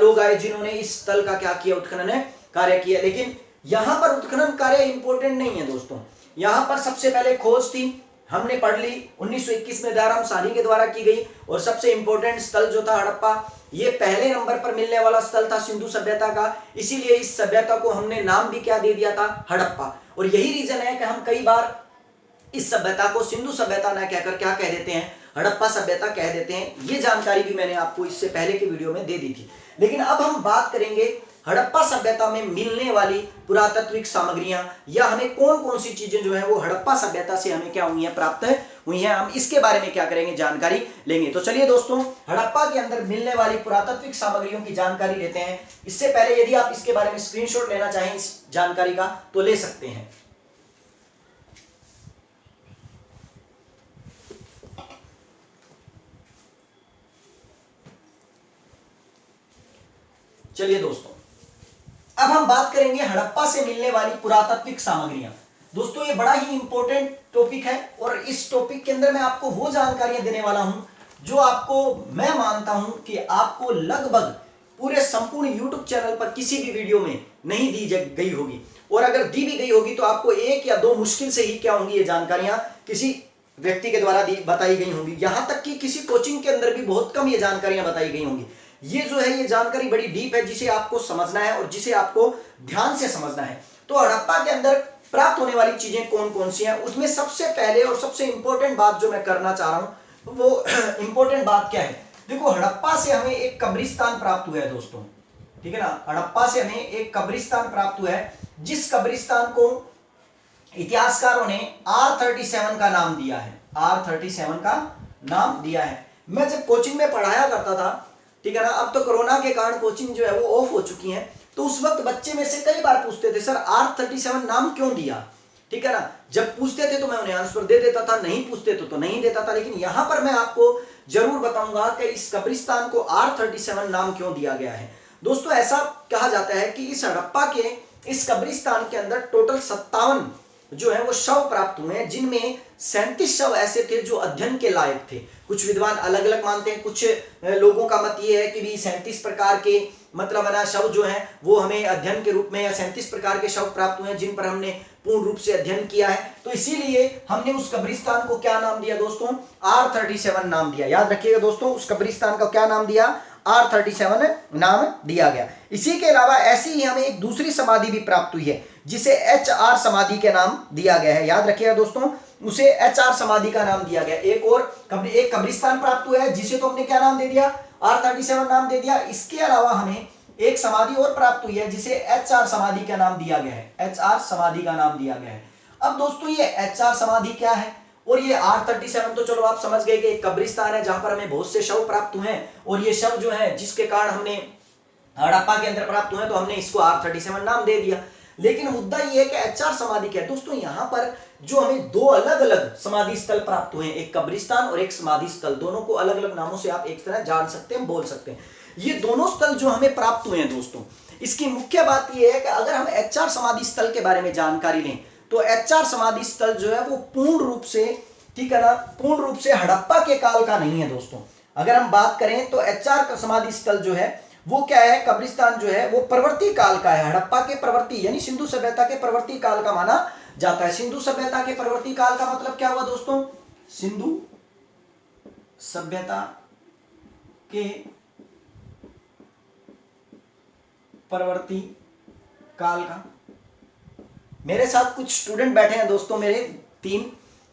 लोग आए जिन्होंने इस स्थल का क्या किया? उत्खनन कार्य किया। लेकिन यहां पर उत्खनन कार्य इंपॉर्टेंट नहीं है दोस्तों। यहां पर सबसे पहले खोज थी, हमने पढ़ ली, 1921 में दयाराम साहनी के द्वारा की गई। और सबसे इंपॉर्टेंट स्थल जो था हड़प्पा, ये पहले नंबर पर मिलने वाला स्थल था सिंधु सभ्यता का, इसीलिए इस सभ्यता को हमने नाम भी क्या दे दिया था? हड़प्पा। और यही रीजन है कि हम कई बार इस सभ्यता को सिंधु सभ्यता न कहकर क्या कह देते हैं? हड़प्पा सभ्यता कह देते हैं। ये जानकारी भी मैंने आपको इससे पहले के वीडियो में दे दी थी। लेकिन अब हम बात करेंगे हड़प्पा सभ्यता में मिलने वाली पुरातात्विक सामग्रियां, या हमें कौन कौन सी चीजें जो है वो हड़प्पा सभ्यता से हमें क्या हुई है? प्राप्त हुई है। हम इसके बारे में क्या करेंगे? जानकारी लेंगे। तो चलिए दोस्तों, हड़प्पा के अंदर मिलने वाली पुरातात्विक सामग्रियों की जानकारी लेते हैं। इससे पहले यदि आप इसके बारे में स्क्रीनशॉट लेना चाहें इस जानकारी का तो ले सकते हैं। चलिए दोस्तों, अब हम बात करेंगे हड़प्पा से मिलने वाली पुरातात्विक सामग्रियां। दोस्तों ये बड़ा ही इंपॉर्टेंट टॉपिक है और इस टॉपिक के अंदर मैं आपको वो जानकारियां देने वाला हूं जो आपको, मैं मानता हूं कि आपको लगभग पूरे संपूर्ण YouTube चैनल पर किसी भी वीडियो में नहीं दी गई होगी, और अगर दी भी गई होगी तो आपको एक या दो मुश्किल से ही क्या होंगी ये जानकारियां किसी व्यक्ति के द्वारा बताई गई होंगी। यहां तक कि किसी कोचिंग के अंदर भी बहुत कम ये जानकारियां बताई गई होंगी। ये जो है ये जानकारी बड़ी डीप है जिसे आपको समझना है और जिसे आपको ध्यान से समझना है। तो हड़प्पा के अंदर प्राप्त होने वाली चीजें कौन कौन सी हैं, उसमें सबसे पहले और सबसे इंपॉर्टेंट बात जो मैं करना चाह रहा हूं वो इंपॉर्टेंट बात क्या है। देखो, हड़प्पा से हमें एक कब्रिस्तान प्राप्त हुआ है दोस्तों, ठीक है ना। हड़प्पा से हमें एक कब्रिस्तान प्राप्त हुआ है जिस कब्रिस्तान को इतिहासकारों ने R37 का नाम दिया है। R37 का नाम दिया है। मैं जब कोचिंग में पढ़ाया करता था, ठीक है ना, अब तो कोरोना के कारण कोचिंग जो है वो ऑफ हो चुकी है, तो उस वक्त बच्चे में से कई बार पूछते थे सर R37 नाम क्यों दिया, ठीक है ना। जब पूछते थे तो मैं उन्हें आंसर दे देता था, नहीं पूछते तो नहीं देता था। लेकिन यहां पर मैं आपको जरूर बताऊंगा कि इस कब्रिस्तान को R37 नाम क्यों दिया गया है। दोस्तों ऐसा कहा जाता है कि इस हड़प्पा के इस कब्रिस्तान के अंदर टोटल 57 जो है वो शव प्राप्त हुए हैं, जिनमें 37 शव ऐसे थे जो अध्ययन के लायक थे। कुछ विद्वान अलग अलग मानते हैं, कुछ लोगों का मत ये है कि भी 37 प्रकार के मतलब है ना शव जो है वो हमें अध्ययन के रूप में, या 37 प्रकार के शव प्राप्त हुए हैं जिन पर हमने पूर्ण रूप से अध्ययन किया है। तो इसीलिए हमने उस कब्रिस्तान को क्या नाम दिया दोस्तों, R37 नाम दिया। याद रखिएगा दोस्तों, उस कब्रिस्तान का क्या नाम दिया, R37 नाम दिया गया। इसी के अलावा ऐसी ही हमें एक दूसरी समाधि भी प्राप्त हुई है जिसे HR समाधि के नाम दिया गया है। याद रखिएगा दोस्तों, उसे HR समाधि का नाम दिया गया। एक कब्रिस्तान प्राप्त हुआ है जिसे तो हमने क्या नाम दे दिया, R37 नाम दे दिया। इसके अलावा हमें एक समाधि और प्राप्त हुई है जिसे HR समाधि का नाम दिया गया है। HR समाधि का नाम दिया गया है। अब दोस्तों ये HR समाधि क्या है और ये R37 तो चलो आप समझ गए कि एक कब्रिस्तान है जहां पर हमें बहुत से शव प्राप्त हुए हैं, और ये शव जो है जिसके कारण हमने हड़प्पा के अंदर प्राप्त हुए हैं तो हमने इसको R37 नाम दे दिया। लेकिन मुद्दा ये है कि HR समाधि क्या है दोस्तों। यहाँ पर जो हमें दो अलग अलग समाधि स्थल प्राप्त हुए हैं, एक कब्रिस्तान और एक समाधि स्थल, दोनों को अलग अलग नामों से आप एक तरह जान सकते हैं, बोल सकते हैं। ये दोनों स्थल जो हमें प्राप्त हुए हैं दोस्तों, इसकी मुख्य बात यह है कि अगर हम HR समाधि स्थल के बारे में जानकारी लें तो HR समाधि स्थल जो है वो पूर्ण रूप से, ठीक है ना, पूर्ण रूप से हड़प्पा के काल का नहीं है दोस्तों। अगर हम बात करें तो HR समाधि स्थल जो है वो क्या है, कब्रिस्तान जो है वो प्रवर्ती काल का है। हड़प्पा के प्रवर्ती यानी सिंधु सभ्यता के प्रवर्ती काल का माना जाता है। सिंधु सभ्यता के प्रवर्ती काल का मतलब क्या हुआ दोस्तों, सिंधु सभ्यता के प्रवर्ती काल का। मेरे साथ कुछ स्टूडेंट बैठे हैं दोस्तों, मेरे 3,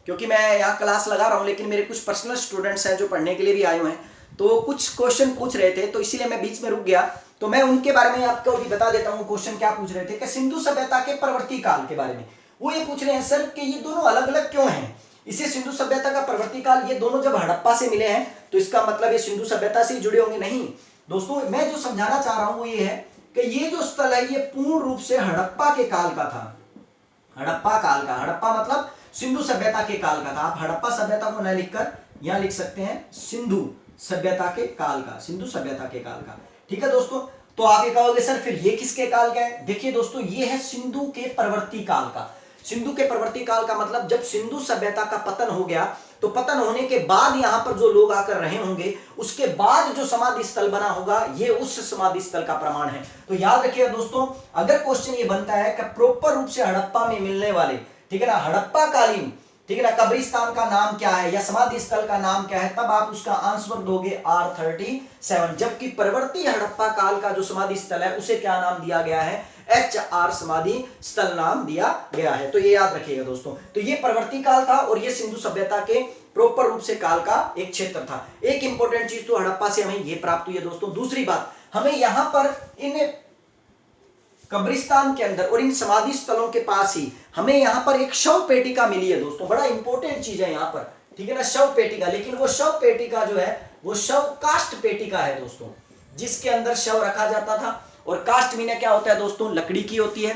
क्योंकि मैं यहाँ क्लास लगा रहा हूँ लेकिन मेरे कुछ पर्सनल स्टूडेंट्स हैं जो पढ़ने के लिए भी आए हुए हैं, तो कुछ क्वेश्चन पूछ रहे थे, तो इसीलिए मैं बीच में रुक गया। तो मैं उनके बारे में आपको भी बता देता हूँ। क्वेश्चन क्या पूछ रहे थे कि सिंधु सभ्यता के प्रवर्ती काल के बारे में वो ये पूछ रहे हैं सर कि ये दोनों अलग अलग क्यों हैं, इसे सिंधु सभ्यता का प्रवर्ती काल, ये दोनों जब हड़प्पा से मिले हैं तो इसका मतलब ये सिंधु सभ्यता से जुड़े होंगे। नहीं दोस्तों, मैं जो समझाना चाह रहा हूं वो ये है कि ये जो स्थल है ये पूर्ण रूप से हड़प्पा के काल का था। हड़प्पा काल का, हड़प्पा मतलब सिंधु सभ्यता के काल का था। आप हड़प्पा सभ्यता को न लिखकर यहां लिख सकते हैं सिंधु सभ्यता के काल का, सिंधु सभ्यता के काल का, ठीक है दोस्तों। तो आप ये कहोगे सर फिर ये किसके काल का है, देखिए दोस्तों ये है सिंधु के प्रवर्ती काल का। सिंधु के प्रवर्ती काल का मतलब जब सिंधु सभ्यता का पतन हो गया तो पतन होने के बाद यहां पर जो लोग आकर रहे होंगे उसके बाद जो समाधि स्थल बना होगा ये उस समाधि स्थल का प्रमाण है। तो याद रखिएगा दोस्तों, अगर क्वेश्चन ये बनता है कि प्रॉपर रूप से हड़प्पा में मिलने वाले, ठीक है ना, हड़प्पा कालीन, ठीक है ना, कब्रिस्तान का नाम क्या है या समाधि स्थल का नाम क्या है, तब आप उसका आंसर दोगे R37। जबकि प्रवर्ती हड़प्पा काल का जो समाधि स्थल है उसे क्या नाम दिया गया है, HR समाधि स्थल नाम दिया गया है। तो ये याद रखिएगा दोस्तों। तो ये प्रवर्ती काल था और ये सिंधु सभ्यता के प्रॉपर रूप से काल का एक क्षेत्र था। एक इंपॉर्टेंट चीज तो हड़प्पा से हमें ये प्राप्त हुई है दोस्तों। दूसरी बात, हमें यहां पर इन कब्रिस्तान के अंदर और इन समाधि स्थलों के पास ही हमें यहां पर एक शव पेटिका मिली है दोस्तों। बड़ा इंपॉर्टेंट चीज है यहां पर, ठीक है ना, शव पेटिका। लेकिन वो शव पेटिका जो है वो शव काष्ठ पेटिका है दोस्तों, जिसके अंदर शव रखा जाता था। और काष्ठ मीना क्या होता है दोस्तों, लकड़ी की होती है,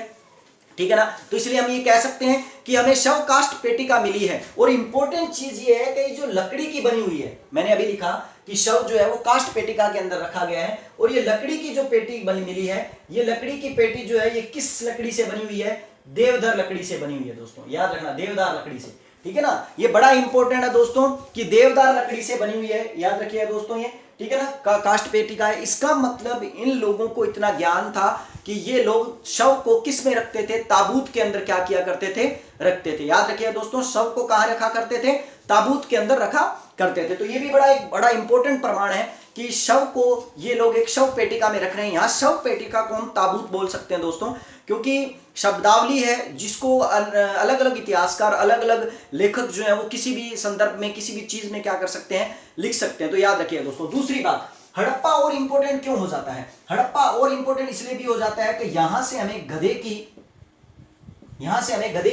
ठीक है ना। तो इसलिए हम ये कह सकते हैं कि हमें शव काष्ठ पेटिका मिली है। और इंपॉर्टेंट चीज ये है कि जो लकड़ी की बनी हुई है, मैंने अभी लिखा कि शव जो है वो काष्ठ पेटिका के अंदर रखा गया है। और ये लकड़ी की जो पेटी बनी मिली है, ये लकड़ी की पेटी जो है ये किस लकड़ी से बनी हुई है? देवदार लकड़ी से बनी हुई है दोस्तों, याद रखना, देवदार लकड़ी से, ठीक है ना। ये बड़ा इंपॉर्टेंट है दोस्तों कि देवदार लकड़ी से बनी हुई है, याद रखिएगा दोस्तों ये, ठीक है ना। काष्ठ पेटिका है, इसका मतलब इन लोगों को इतना ज्ञान था कि ये लोग शव को किस में रखते थे? ताबूत के अंदर क्या किया करते थे? रखते थे। याद रखिएगा दोस्तों, शव को कहां रखा करते थे? ताबूत के अंदर रखा करते थे। तो ये भी एक बड़ा इंपॉर्टेंट प्रमाण है कि शव को ये लोग एक शव पेटिका में रख रहे हैं। यहाँ शव पेटिका को हम ताबूत बोल सकते हैं दोस्तों, क्योंकि शब्दावली है जिसको अलग अलग इतिहासकार, अलग अलग लेखक जो है वो किसी भी संदर्भ में, किसी भी चीज में क्या कर सकते हैं? लिख सकते हैं। तो याद रखिएगा दोस्तों। दूसरी बात, हड़प्पा और इंपॉर्टेंट क्यों हो जाता है? हड़प्पा और इंपॉर्टेंट इसलिए भी हो जाता है कि यहां से हमें गधे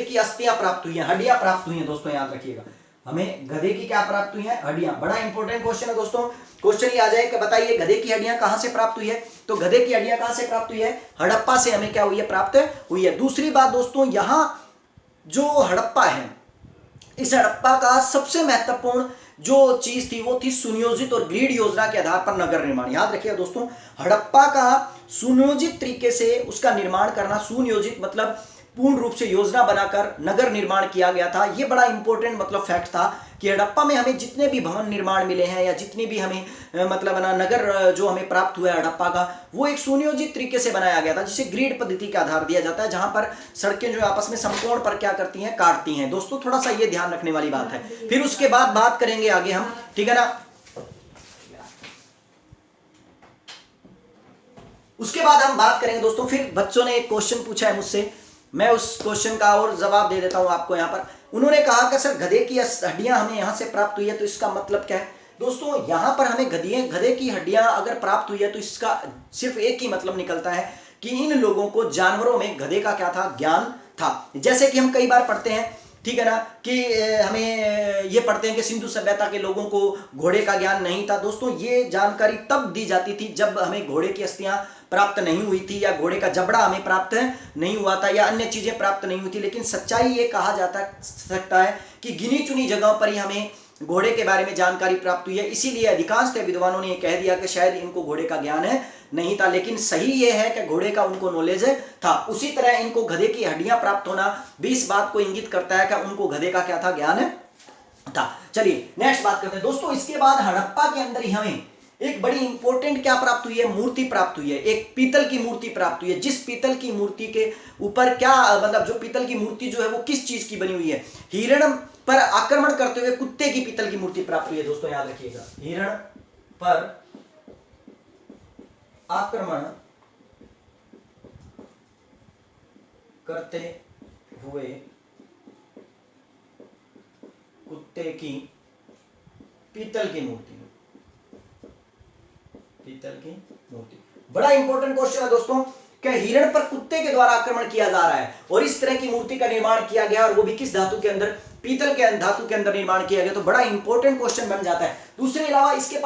की अस्थियां प्राप्त हुई है, हड्डियां प्राप्त हुई हैं दोस्तों, याद रखिएगा। हमें गधे की क्या प्राप्त हुई है? हड्डियां। बड़ा इंपॉर्टेंट क्वेश्चन है दोस्तों। क्वेश्चन ये आ जाए कि बताइए गधे की हड्डियां कहां से प्राप्त हुई है? तो गधे की हड्डियां कहां से प्राप्त हुई है? हड़प्पा से हमें क्या हुई है? प्राप्त हुई है। दूसरी बात दोस्तों, यहां जो हड़प्पा है, इस हड़प्पा का सबसे महत्वपूर्ण जो चीज थी वो थी सुनियोजित और ग्रिड योजना के आधार पर नगर निर्माण। याद रखिएगा दोस्तों, हड़प्पा का सुनियोजित तरीके से उसका निर्माण करना, सुनियोजित मतलब पूर्ण रूप से योजना बनाकर नगर निर्माण किया गया था। यह बड़ा इंपॉर्टेंट मतलब फैक्ट था कि हड़प्पा में हमें जितने भी भवन निर्माण मिले हैं या जितनी भी हमें मतलब ना नगर जो हमें प्राप्त हुआ है हड़प्पा का, वो एक सुनियोजित तरीके से बनाया गया था, जिसे ग्रिड पद्धति का आधार दिया जाता है, जहां पर सड़कें जो आपस में समकोण पर क्या करती हैं? काटती हैं। दोस्तों थोड़ा सा ये ध्यान रखने वाली बात है। फिर उसके बाद बात करेंगे आगे हम, ठीक है ना। उसके बाद हम बात करेंगे दोस्तों, फिर बच्चों ने एक क्वेश्चन पूछा है मुझसे, मैं उस क्वेश्चन का और जवाब दे देता हूं आपको। यहां पर उन्होंने कहा कि सर गधे की हड्डियां हमें यहां से प्राप्त हुई है, तो इसका मतलब क्या है? दोस्तों यहां पर हमें गधे की हड्डियां अगर प्राप्त हुई है तो इसका सिर्फ एक ही मतलब निकलता है कि इन लोगों को जानवरों में गधे का क्या था? ज्ञान था। जैसे कि हम कई बार पढ़ते हैं, ठीक है ना, कि हमें ये पढ़ते हैं कि सिंधु सभ्यता के लोगों को घोड़े का ज्ञान नहीं था। दोस्तों ये जानकारी तब दी जाती थी जब हमें घोड़े की अस्थियां प्राप्त नहीं हुई थी, या घोड़े का जबड़ा हमें प्राप्त नहीं हुआ था, या अन्य चीजें प्राप्त नहीं हुई थी। लेकिन सच्चाई ये कहा जाता सकता है कि गिनी चुनी जगहों पर ही हमें घोड़े के बारे में जानकारी प्राप्त हुई है। इसीलिए अधिकांश विद्वानों ने यह कह दिया कि शायद इनको घोड़े का ज्ञान नहीं था। लेकिन सही ये है कि घोड़े का उनको नॉलेज था। उसी तरह इनको गधे की हड्डियां प्राप्त होना भी इस बात को इंगित करता है कि उनको गधे का क्या था? ज्ञान था। चलिए नेक्स्ट बात करते हैं दोस्तों। इसके बाद हड़प्पा के अंदर ही हमें एक बड़ी इंपॉर्टेंट क्या प्राप्त हुई है? मूर्ति प्राप्त हुई है। एक पीतल की मूर्ति प्राप्त हुई है, जिस पीतल की मूर्ति के ऊपर क्या मतलब, जो पीतल की मूर्ति जो है वो किस चीज की बनी हुई है? हिरण पर आक्रमण करते हुए कुत्ते की पीतल की मूर्ति प्राप्त हुई है दोस्तों, याद रखिएगा। हिरण पर आक्रमण करते हुए कुत्ते की पीतल की मूर्ति, बड़ा इंपॉर्टेंट क्वेश्चन है दोस्तों कि हिरण पर कुत्ते के द्वारा आक्रमण किया जा रहा है और इस तरह की मूर्ति का निर्माण किया गया, और वो भी किस धातु के अंदर? पीतल के धातु के अंदर निर्माण किया गया। तो बड़ा इंपॉर्टेंट क्वेश्चन बन जाता है। दूसरे अलावा इसके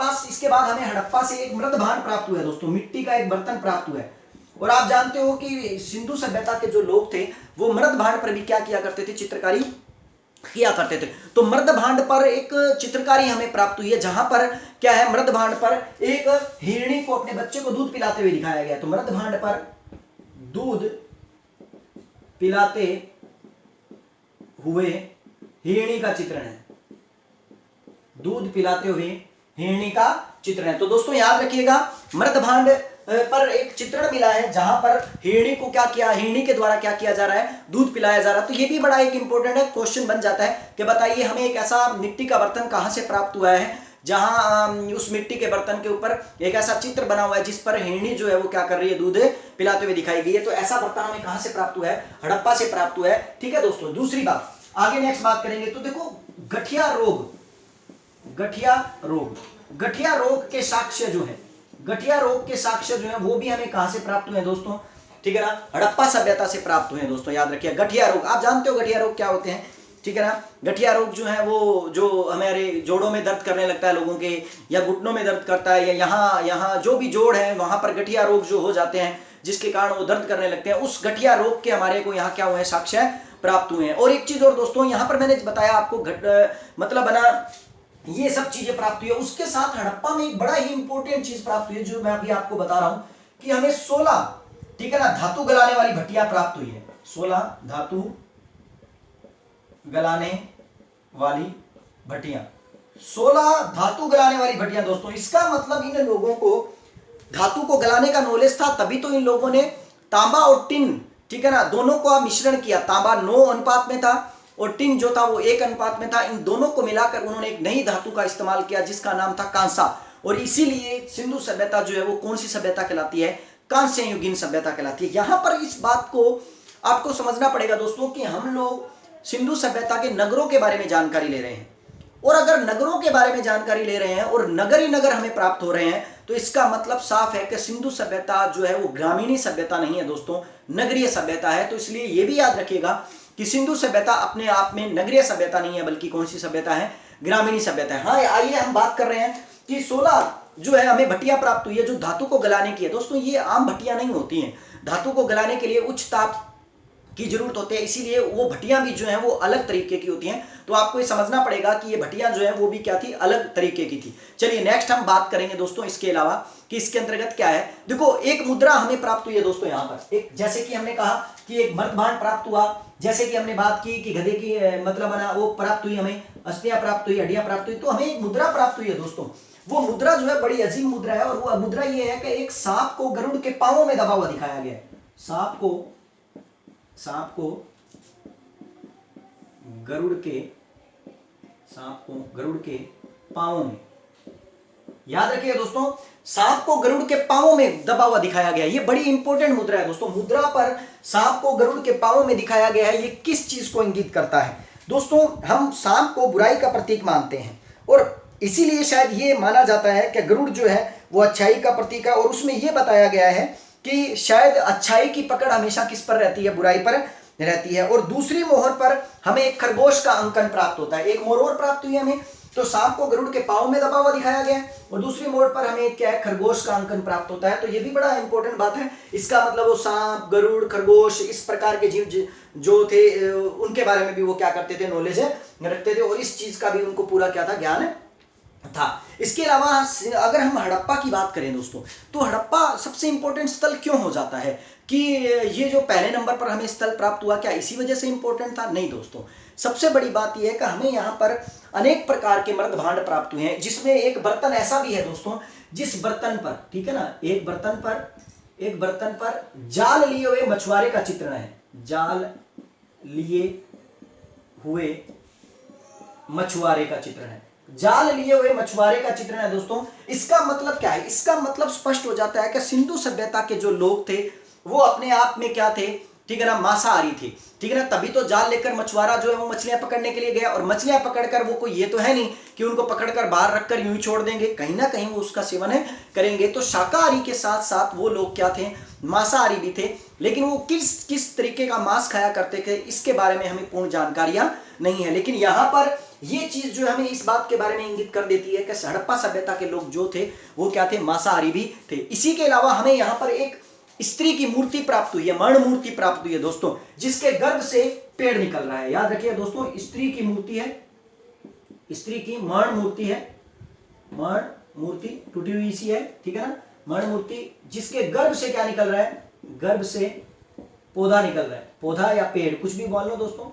बाद हमें हड़प्पा से एक मृद भांड प्राप्त हुआ है दोस्तों, मिट्टी का एक बर्तन प्राप्त हुआ है। और आप जानते हो कि सिंधु सभ्यता के जो लोग थे वो मृद भांड पर भी क्या किया करते थे? चित्रकारी किया करते थे। तो मृद भांड पर एक चित्रकारी हमें प्राप्त हुई है, जहां पर क्या है? मृद भांड पर एक हिरणी को अपने बच्चे को दूध पिलाते हुए दिखाया गया। तो मृद भांड पर दूध पिलाते हुए हिरणी का चित्रण है, दूध पिलाते हुए हिरणी का चित्रण है। तो दोस्तों याद रखिएगा, मृद भांड पर एक चित्रण मिला है जहां पर हिरणी को क्या किया? हिरणी के द्वारा क्या किया जा रहा है? दूध पिलाया जा रहा है। तो ये भी बड़ा एक इंपॉर्टेंट है, क्वेश्चन बन जाता है कि बताइए हमें एक ऐसा मिट्टी का बर्तन कहां से प्राप्त हुआ है जहां उस मिट्टी के बर्तन के ऊपर एक ऐसा चित्र बना हुआ है जिस पर हिरणी जो है वो क्या कर रही है? दूध पिलाते हुए दिखाई गई है। तो ऐसा बर्तन हमें कहां से प्राप्त हुआ है? हड़प्पा से प्राप्त हुआ है। ठीक है दोस्तों। दूसरी बात, आगे नेक्स्ट बात करेंगे। तो देखो गठिया रोग के साक्ष्य जो है, गठिया रोग के साक्ष्य जो है वो भी हमें कहां से प्राप्त हुए हैं दोस्तों? ठीक है ना, हड़प्पा सभ्यता से प्राप्त हुए हैं दोस्तों, याद रखिए। गठिया रोग, आप जानते हो गठिया रोग क्या होते हैं, ठीक है ना। गठिया रोग जो है वो जो हमारे जोड़ों में दर्द करने लगता है लोगों के, या घुटनों में दर्द करता है, या यहाँ जो भी जोड़ है वहां पर गठिया रोग जो हो जाते हैं जिसके कारण वो दर्द करने लगते हैं, उस गठिया रोग के हमारे को यहाँ क्या हुए हैं? साक्ष्य प्राप्त हुए हैं। और एक चीज और दोस्तों, यहाँ पर मैंने बताया आपको मतलब बना ये सब चीजें प्राप्त हुई है। उसके साथ हड़प्पा में एक बड़ा ही इंपॉर्टेंट चीज प्राप्त हुई है जो मैं अभी आपको बता रहा हूं कि हमें 16, ठीक है ना, धातु गलाने वाली भट्टियां प्राप्त हुई है। 16 धातु गलाने वाली भट्टियां, 16 धातु गलाने वाली भट्टियां। दोस्तों इसका मतलब इन लोगों को धातु को गलाने का नॉलेज था, तभी तो इन लोगों ने तांबा और टिन, ठीक है ना, दोनों का मिश्रण किया। तांबा 9 अनुपात में था और टिन जो था वो 1 अनुपात में था। इन दोनों को मिलाकर उन्होंने एक नई धातु का इस्तेमाल किया जिसका नाम था कांसा। और इसीलिए सिंधु सभ्यता जो है वो कौन सी सभ्यता कहलाती है? कांस्य युगीन सभ्यता कहलाती है। यहां पर इस बात को आपको समझना पड़ेगा दोस्तों कि हम लोग सिंधु सभ्यता के नगरों के बारे में जानकारी ले रहे हैं, और अगर नगरों के बारे में जानकारी ले रहे हैं और नगर ही नगर हमें प्राप्त हो रहे हैं तो इसका मतलब साफ है कि सिंधु सभ्यता जो है वो ग्रामीणी सभ्यता नहीं है दोस्तों, नगरीय सभ्यता है। तो इसलिए ये भी याद रखिएगा कि सिंधु सभ्यता अपने आप में नगरीय सभ्यता नहीं है, बल्कि कौन सी सभ्यता है? ग्रामीणी सभ्यता है। हाँ, आइए हम बात कर रहे हैं कि 16 जो है हमें भट्टियां प्राप्त हुई है जो धातु को गलाने की है। दोस्तों ये आम भट्टियां नहीं होती हैं, धातु को गलाने के लिए उच्च ताप की जरूरत होती है, इसीलिए वो भट्टियां भी जो हैं वो अलग तरीके की होती हैं। तो आपको ये समझना पड़ेगा कि ये भट्टियां जो है वो भी क्या थी? अलग तरीके की थी। चलिए नेक्स्ट हम बात करेंगे दोस्तों इसके अलावा कि इसके अंतर्गत क्या है। देखो एक मुद्रा हमें प्राप्त हुई है दोस्तों यहाँ पर, एक जैसे कि हमने कहा कि एक मर्दभांड प्राप्त हुआ, जैसे कि हमने बात की कि गधे की मतलब बना वो प्राप्त हुई, हमें अस्थियां प्राप्त हुई, हड्डियां प्राप्त हुई, तो हमें एक मुद्रा प्राप्त हुई है दोस्तों। वो मुद्रा जो है बड़ी अजीम मुद्रा है, और वो मुद्रा ये है कि एक सांप को गरुड़ के पांवों में दबा हुआ दिखाया गया है। सांप को गरुड़ के पांवों में, याद रखिए दोस्तों, सांप को गरुड़ के पांवों में दबा हुआ दिखाया गया है। ये बड़ी इंपॉर्टेंट मुद्रा है दोस्तों। मुद्रा पर सांप को गरुड़ के पांवों में दिखाया गया है, ये किस चीज को इंगित करता है? दोस्तों हम सांप को बुराई का प्रतीक मानते हैं, और इसीलिए शायद ये माना जाता है कि गरुड़ जो है वो अच्छाई का प्रतीक है। और उसमें यह बताया गया है कि शायद अच्छाई की पकड़ हमेशा किस पर रहती है? बुराई पर रहती है। और दूसरी मोहर पर हमें एक खरगोश का अंकन प्राप्त होता है, एक मोहर और प्राप्त हुई है हमें। तो सांप को गरुड़ के पांव में दबा हुआ दिखाया गया है, और दूसरी मोहर पर हमें क्या है? खरगोश का अंकन प्राप्त होता है। तो ये भी बड़ा इंपॉर्टेंट बात है। इसका मतलब वो सांप, गरुड़, खरगोश इस प्रकार के जीव जो थे उनके बारे में भी वो क्या करते थे? नॉलेज रखते थे, और इस चीज का भी उनको पूरा क्या था? ज्ञान था। इसके अलावा अगर हम हड़प्पा की बात करें दोस्तों, तो हड़प्पा सबसे इंपॉर्टेंट स्थल क्यों हो जाता है कि ये जो पहले नंबर पर हमें स्थल प्राप्त हुआ, क्या इसी वजह से इंपॉर्टेंट था? नहीं दोस्तों, सबसे बड़ी बात यह है कि हमें यहाँ पर अनेक प्रकार के मृद भांड प्राप्त हुए हैं, जिसमें एक बर्तन ऐसा भी है दोस्तों जिस बर्तन पर, ठीक है ना, एक बर्तन पर जाल लिए हुए मछुआरे का चित्रण है। जाल लिए हुए मछुआरे का चित्रण है, जाल लिए हुए मछुआरे का चित्रण है दोस्तों। इसका मतलब क्या है? इसका मतलब स्पष्ट हो जाता है कि सिंधु सभ्यता के जो लोग थे वो अपने आप में क्या थे? ठीक है ना, मांसाहारी थे, ठीक है ना। तभी तो जाल लेकर मछुआरा जो है वो मछलियां पकड़ने के लिए गया, और मछलियां पकड़कर वो कोई ये तो है नहीं कि उनको पकड़कर बाहर रखकर यूं ही छोड़ देंगे, कहीं ना कहीं वो उसका सेवन करेंगे। तो शाकाहारी के साथ साथ वो लोग क्या थे? मांसाहारी भी थे। लेकिन वो किस तरीके का मांस खाया करते थे इसके बारे में हमें पूर्ण जानकारियां नहीं है। लेकिन यहाँ पर ये चीज जो हमें इस बात के बारे में इंगित कर देती है कि हड़प्पा सभ्यता के लोग जो थे वो क्या थे? मांसाहारी भी थे। इसी के अलावा हमें यहाँ पर एक स्त्री की मूर्ति प्राप्त हुई है, मर्ण मूर्ति प्राप्त हुई है दोस्तों, जिसके गर्भ से पेड़ निकल रहा है। याद रखिए दोस्तों, स्त्री की मूर्ति है, स्त्री की मर्ण मूर्ति है, मर्ण मूर्ति टूटी हुई सी है, ठीक है ना, मर्ण मूर्ति, जिसके गर्भ से क्या निकल रहा है? गर्भ से पौधा निकल रहा है, पौधा या पेड़ कुछ भी बोल लो दोस्तों,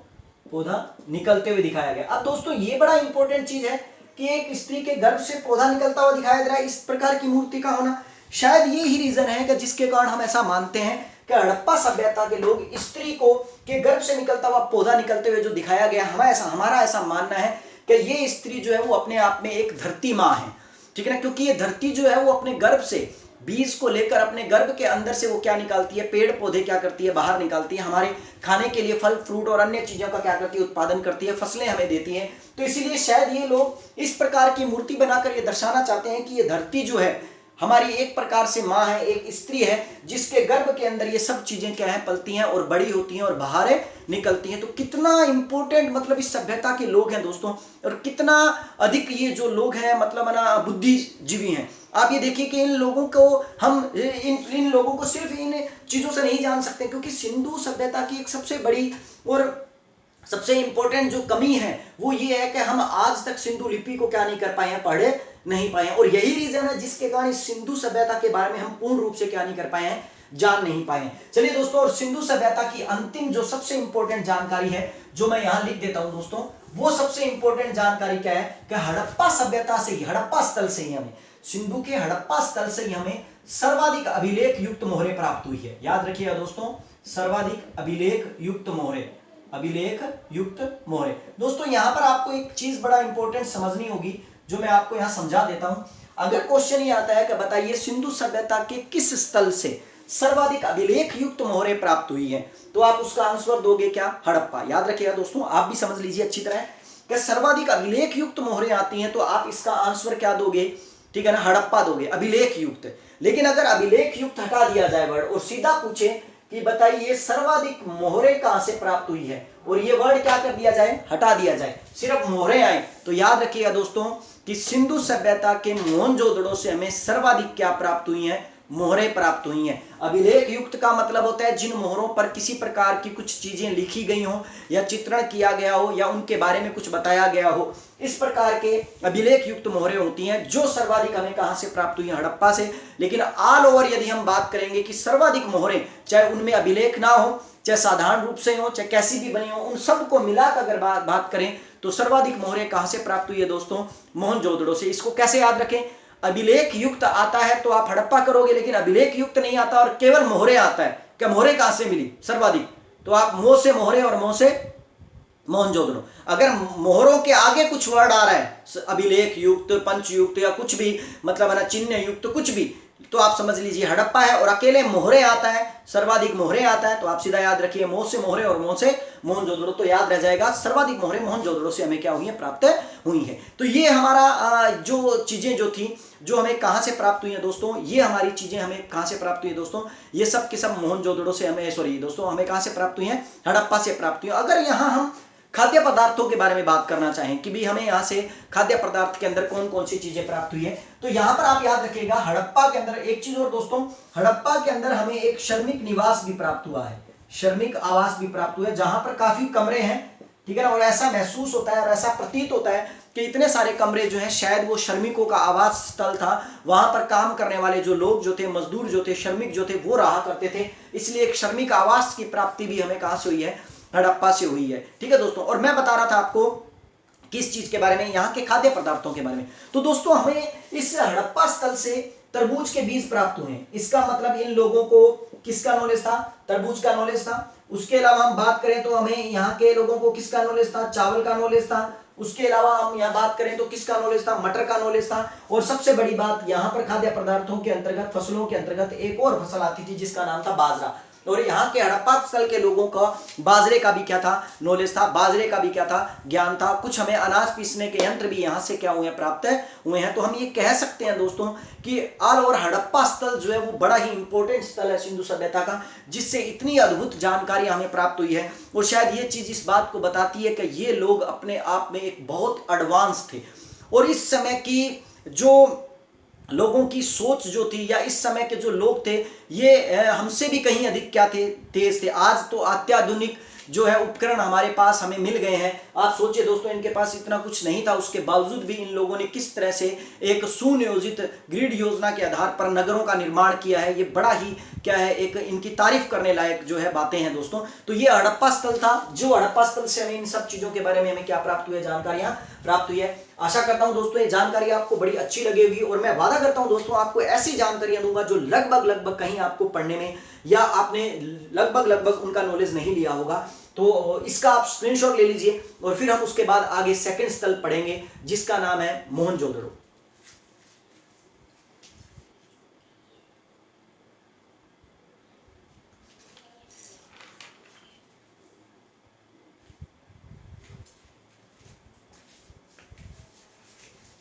पौधा निकलते हुए दिखाया गया। अब दोस्तों ये बड़ा इंपॉर्टेंट चीज है कि एक स्त्री के गर्भ से पौधा निकलता हुआ दिखाया दे रहा है, इस प्रकार की मूर्ति का होना। शायद ये ही रीजन है कि जिसके कारण हम ऐसा मानते हैं कि हड़प्पा सभ्यता के लोग स्त्री को के गर्भ से निकलता हुआ पौधा निकलते हुए जो दिखाया गया, हमारा ऐसा मानना है कि ये स्त्री जो है वो अपने आप में एक धरती माँ है, ठीक है ना, क्योंकि ये धरती जो है वो अपने गर्भ से बीज को लेकर अपने गर्भ के अंदर से वो क्या निकालती है? पेड़ पौधे क्या करती है? बाहर निकालती है, हमारे खाने के लिए फल फ्रूट और अन्य चीजों का क्या करती है? उत्पादन करती है, फसलें हमें देती हैं। तो इसीलिए शायद ये लोग इस प्रकार की मूर्ति बनाकर ये दर्शाना चाहते हैं कि ये धरती जो है हमारी एक प्रकार से माँ है, एक स्त्री है, जिसके गर्भ के अंदर ये सब चीजें क्या है? पलती हैं और बड़ी होती हैं और बाहर निकलती हैं। तो कितना इंपॉर्टेंट मतलब इस सभ्यता के लोग हैं दोस्तों, और कितना अधिक ये जो लोग हैं मतलब ना बुद्धिजीवी हैं। आप ये देखिए कि इन लोगों को हम इन लोगों को सिर्फ इन चीजों से नहीं जान सकते, क्योंकि सिंधु सभ्यता की एक सबसे बड़ी और सबसे इंपॉर्टेंट जो कमी है वो ये है कि हम आज तक सिंधु लिपि को क्या नहीं कर पाए हैं, पढ़े नहीं पाए हैं। और यही रीजन है जिसके कारण सिंधु सभ्यता के बारे में हम पूर्ण रूप से क्या नहीं कर पाए हैं, जान नहीं पाए हैं। चलिए दोस्तों, और सिंधु सभ्यता की अंतिम जो सबसे इंपॉर्टेंट जानकारी है जो मैं यहां लिख देता हूं दोस्तों, वो सबसे इंपॉर्टेंट जानकारी क्या है कि हड़प्पा सभ्यता से ही, हड़प्पा स्थल से ही हमें, सिंधु के हड़प्पा स्थल से ही हमें सर्वाधिक अभिलेख युक्त मोहरें प्राप्त हुई है। याद रखिएगा दोस्तों, सर्वाधिक अभिलेख युक्त मोहरें, अभिलेख युक्त मोहरें। दोस्तों यहां पर आपको एक चीज बड़ा इंपॉर्टेंट समझनी होगी जो मैं आपको यहां समझा देता हूं। अगर क्वेश्चन ये आता है कि बताइए सिंधु सभ्यता के किस स्थल से सर्वाधिक अभिलेख युक्त मोहरें प्राप्त हुई हैं, तो आप उसका आंसर दोगे क्या, हड़प्पा। याद रखिएगा दोस्तों, आप भी समझ लीजिए अच्छी तरह कि सर्वाधिक अभिलेख युक्त मोहरें आती हैं तो आप इसका आंसर क्या दोगे, ठीक है ना, हड़प्पा दोगे, अभिलेख युक्त। लेकिन अगर अभिलेख युक्त हटा दिया जाए वर्ड और सीधा पूछे कि बताइए सर्वाधिक मोहरें कहां से प्राप्त हुई है, और ये वर्ड क्या कर दिया जाए, हटा दिया जाए, सिर्फ मोहरें आए, तो याद रखिएगा दोस्तों कि सिंधु सभ्यता के मोहनजोदड़ो से हमें सर्वाधिक क्या प्राप्त हुई है, मोहरें प्राप्त हुई हैं। अभिलेख युक्त का मतलब होता है जिन मोहरों पर किसी प्रकार की कुछ चीजें लिखी गई हो या चित्रण किया गया हो या उनके बारे में कुछ बताया गया हो, इस प्रकार के अभिलेख युक्त मोहरें होती हैं जो सर्वाधिक हमें कहां से प्राप्त हुई, हड़प्पा से। लेकिन ऑल ओवर यदि हम बात करेंगे कि सर्वाधिक मोहरें, चाहे उनमें अभिलेख ना हो, चाहे साधारण रूप से हो, चाहे कैसी भी बनी हो, उन सबको मिलाकर अगर बात करें तो सर्वाधिक मोहरें कहां से प्राप्त हुई है दोस्तों, मोहनजोदड़ो से। इसको कैसे याद रखें, अभिलेख युक्त आता है तो आप हड़प्पा करोगे, लेकिन अभिलेख युक्त नहीं आता और केवल मोहरे आता है, क्या मोहरे कहां से मिली सर्वाधिक, तो आप मोह से मोहरे और मोह से मोहनजोदड़ो। अगर मोहरों के आगे कुछ वर्ड आ रहा है, अभिलेख युक्त, पंच युक्त या कुछ भी, मतलब है ना चिन्ह युक्त कुछ भी, तो आप समझ लीजिए हड़प्पा है। और अकेले मोहरे आता है, सर्वाधिक मोहरे आता है, तो आप सीधा याद रखिए मोह से मोहरे और मोह से मोहनजोदड़ो, तो याद रह जाएगा सर्वाधिक मोहरे मोहनजोदड़ो से हमें क्या हुई है, प्राप्त हुई है। तो ये हमारा जो चीजें जो थी जो हमें कहां से प्राप्त हुई है दोस्तों, ये हमारी चीजें हमें कहां से प्राप्त हुई है दोस्तों, ये सब के सब मोहनजोदड़ो से हमें, सॉरी दोस्तों, हमें कहां से प्राप्त हुई है, हड़प्पा से प्राप्त हुई है। अगर यहां हम खाद्य पदार्थों के बारे में बात करना चाहें कि भी हमें यहाँ से खाद्य पदार्थ के अंदर कौन कौन सी चीजें प्राप्त हुई है, तो यहाँ पर आप याद रखिएगा हड़प्पा के अंदर एक चीज और दोस्तों, हड़प्पा के अंदर हमें एक श्रमिक निवास भी प्राप्त हुआ है, श्रमिक आवास भी प्राप्त हुआ है, जहां पर काफी कमरे हैं, ठीक है ना। और ऐसा महसूस होता है और ऐसा प्रतीत होता है कि इतने सारे कमरे जो हैं शायद वो श्रमिकों का आवास स्थल था, वहां पर काम करने वाले जो लोग जो थे, मजदूर जो थे, श्रमिक जो थे, वो रहा करते थे, इसलिए एक श्रमिक आवास की प्राप्ति भी हमें कहां से हुई है, हड़प्पा से हुई है, ठीक है दोस्तों। और मैं बता रहा था आपको किस चीज के बारे में, यहाँ के खाद्य पदार्थों के बारे में। तो दोस्तों हमें इस हड़प्पा स्थल से तरबूज के बीज प्राप्त हुए हैं, इसका मतलब इन लोगों को किसका नॉलेज था, तरबूज का नॉलेज था। उसके अलावा हम बात करें तो हमें यहाँ के लोगों को किसका नॉलेज था, चावल का नॉलेज था। उसके अलावा हम यहाँ बात करें तो किसका नॉलेज था, मटर का नॉलेज था। और सबसे बड़ी बात, यहाँ पर खाद्य पदार्थों के अंतर्गत, फसलों के अंतर्गत एक और फसल आती थी जिसका नाम था बाजरा। और यहाँ के हड़प्पा स्थल के लोगों का बाजरे का भी क्या था, नॉलेज था, बाजरे का भी क्या था, ज्ञान था। कुछ हमें अनाज पीसने के यंत्र भी यहाँ से क्या हुए हैं, प्राप्त हुए हैं। तो हम ये कह सकते हैं दोस्तों कि ऑल ओवर हड़प्पा स्थल जो है वो बड़ा ही इंपॉर्टेंट स्थल है सिंधु सभ्यता का, जिससे इतनी अद्भुत जानकारी हमें प्राप्त हुई है। और शायद ये चीज इस बात को बताती है कि ये लोग अपने आप में एक बहुत एडवांस थे, और इस समय की जो लोगों की सोच जो थी या इस समय के जो लोग थे, ये हमसे भी कहीं अधिक क्या थे, तेज थे। आज तो अत्याधुनिक जो है उपकरण हमारे पास हमें मिल गए हैं। आप सोचिए दोस्तों, इनके पास इतना कुछ नहीं था, उसके बावजूद भी इन लोगों ने किस तरह से एक सुनियोजित ग्रिड योजना के आधार पर नगरों का निर्माण किया है। ये बड़ा ही क्या है, एक इनकी तारीफ करने लायक जो है बातें हैं दोस्तों। तो ये हड़प्पा स्थल था, जो हड़प्पा स्थल से हमें इन सब चीजों के बारे में हमें क्या प्राप्त हुई है, जानकारियां प्राप्त हुई है। आशा करता हूं दोस्तों ये जानकारी आपको बड़ी अच्छी लगेगी, और मैं वादा करता हूं दोस्तों आपको ऐसी जानकारियां दूंगा जो लगभग कहीं आपको पढ़ने में या आपने लगभग उनका नॉलेज नहीं लिया होगा। तो इसका आप स्क्रीनशॉट ले लीजिए, और फिर हम उसके बाद आगे सेकंड स्थल पढ़ेंगे जिसका नाम है मोहनजोदड़ो।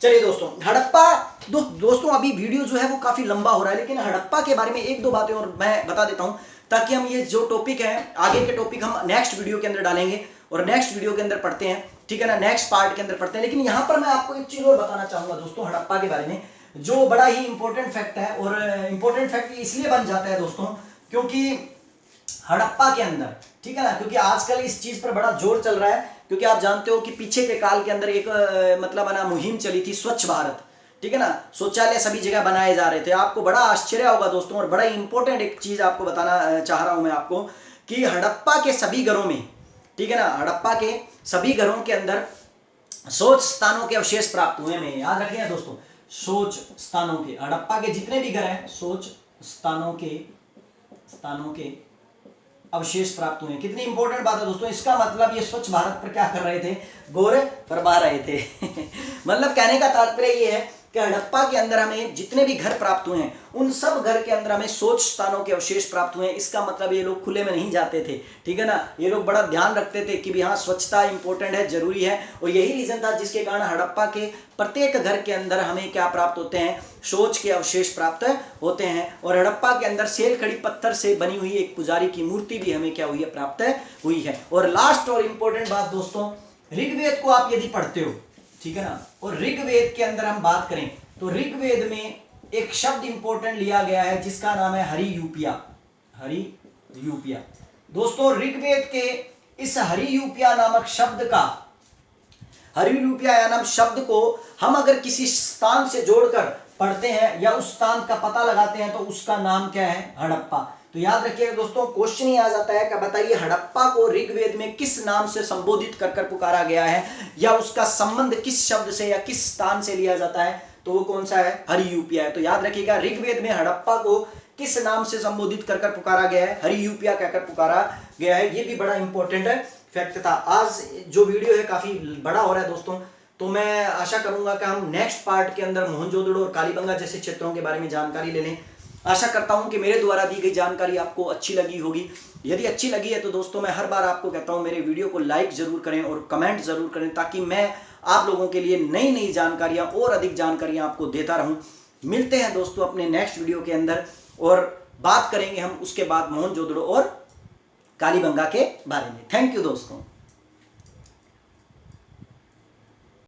चलिए दोस्तों, हड़प्पा दोस्तों अभी वीडियो जो है वो काफी लंबा हो रहा है, लेकिन हड़प्पा के बारे में एक दो बातें और मैं बता देता हूं, ताकि हम ये जो टॉपिक है, आगे के टॉपिक हम नेक्स्ट वीडियो के अंदर डालेंगे और नेक्स्ट वीडियो के अंदर पढ़ते हैं, ठीक है ना, नेक्स्ट पार्ट के अंदर पढ़ते हैं। लेकिन यहां पर मैं आपको एक चीज और बताना चाहूंगा दोस्तों हड़प्पा के बारे में, जो बड़ा ही इंपॉर्टेंट फैक्ट है। और इंपॉर्टेंट फैक्ट इसलिए बन जाता है दोस्तों क्योंकि हड़प्पा के अंदर, ठीक है ना, क्योंकि आजकल इस चीज पर बड़ा जोर चल रहा है, क्योंकि आप जानते हो कि पीछे के काल के अंदर एक मतलब है ना मुहिम चली थी स्वच्छ भारत, ठीक है ना, शौचालय सभी जगह बनाए जा रहे थे। आपको बड़ा आश्चर्य होगा दोस्तों, और बड़ा इंपॉर्टेंट एक चीज आपको बताना चाह रहा हूं मैं आपको कि हड़प्पा के सभी घरों में, ठीक है ना, हड़प्पा के सभी घरों के अंदर शौच स्थानों के अवशेष प्राप्त हुए हैं। याद रखिए दोस्तों, शौच स्थानों के, हड़प्पा के जितने भी घर हैं शौच स्थानों के अवशेष प्राप्त हुए हैं। कितनी इंपॉर्टेंट बात है दोस्तों, इसका मतलब ये स्वच्छ भारत पर क्या कर रहे थे, गौर फरमा रहे थे मतलब कहने का तात्पर्य ये है कि हड़प्पा के अंदर हमें जितने भी घर प्राप्त हुए हैं उन सब घर के अंदर हमें शौच स्थानों के अवशेष प्राप्त हुए हैं। इसका मतलब ये लोग खुले में नहीं जाते थे, ठीक है ना, ये लोग बड़ा ध्यान रखते थे कि भी हाँ स्वच्छता इंपॉर्टेंट है, जरूरी है, और यही रीजन था जिसके कारण हड़प्पा के प्रत्येक घर के अंदर हमें क्या प्राप्त होते हैं, शौच के अवशेष प्राप्त होते हैं। और हड़प्पा के अंदर सेल खड़ी पत्थर से बनी हुई एक पुजारी की मूर्ति भी हमें क्या हुई है, प्राप्त हुई है। और लास्ट और इंपॉर्टेंट बात दोस्तों, ऋग्वेद को आप यदि पढ़ते हो, ठीक है ना, और ऋग्वेद के अंदर हम बात करें तो ऋग्वेद में एक शब्द इंपॉर्टेंट लिया गया है जिसका नाम है हरियूपिया। हरियूपिया दोस्तों, ऋग्वेद के इस हरियूपिया नामक शब्द का, हरियूपिया नाम शब्द को हम अगर किसी स्थान से जोड़कर पढ़ते हैं या उस स्थान का पता लगाते हैं तो उसका नाम क्या है, हड़प्पा। तो याद रखिएगा दोस्तों, क्वेश्चन ही आ जाता है कि बताइए हड़प्पा को ऋग्वेद में किस नाम से संबोधित कर पुकारा गया है, या उसका संबंध किस शब्द से या किस स्थान से लिया जाता है, तो वो कौन सा है, हरियूपिया है। तो याद रखिएगा ऋग्वेद में हड़प्पा को किस नाम से संबोधित कर पुकारा गया है, हरियूपिया कहकर पुकारा गया है। ये भी बड़ा इंपॉर्टेंट फैक्ट था। आज जो वीडियो है काफी बड़ा हो रहा है दोस्तों, तो मैं आशा करूंगा कि हम नेक्स्ट पार्ट के अंदर मोहनजोदड़ो और कालीबंगा जैसे क्षेत्रों के बारे में जानकारी ले लें। आशा करता हूं कि मेरे द्वारा दी गई जानकारी आपको अच्छी लगी होगी। यदि अच्छी लगी है तो दोस्तों मैं हर बार आपको कहता हूं मेरे वीडियो को लाइक जरूर करें और कमेंट जरूर करें, ताकि मैं आप लोगों के लिए नई नई जानकारियां और अधिक जानकारियां आपको देता रहूं। मिलते हैं दोस्तों अपने नेक्स्ट वीडियो के अंदर, और बात करेंगे हम उसके बाद मोहनजोदड़ो और कालीबंगा के बारे में। थैंक यू दोस्तों।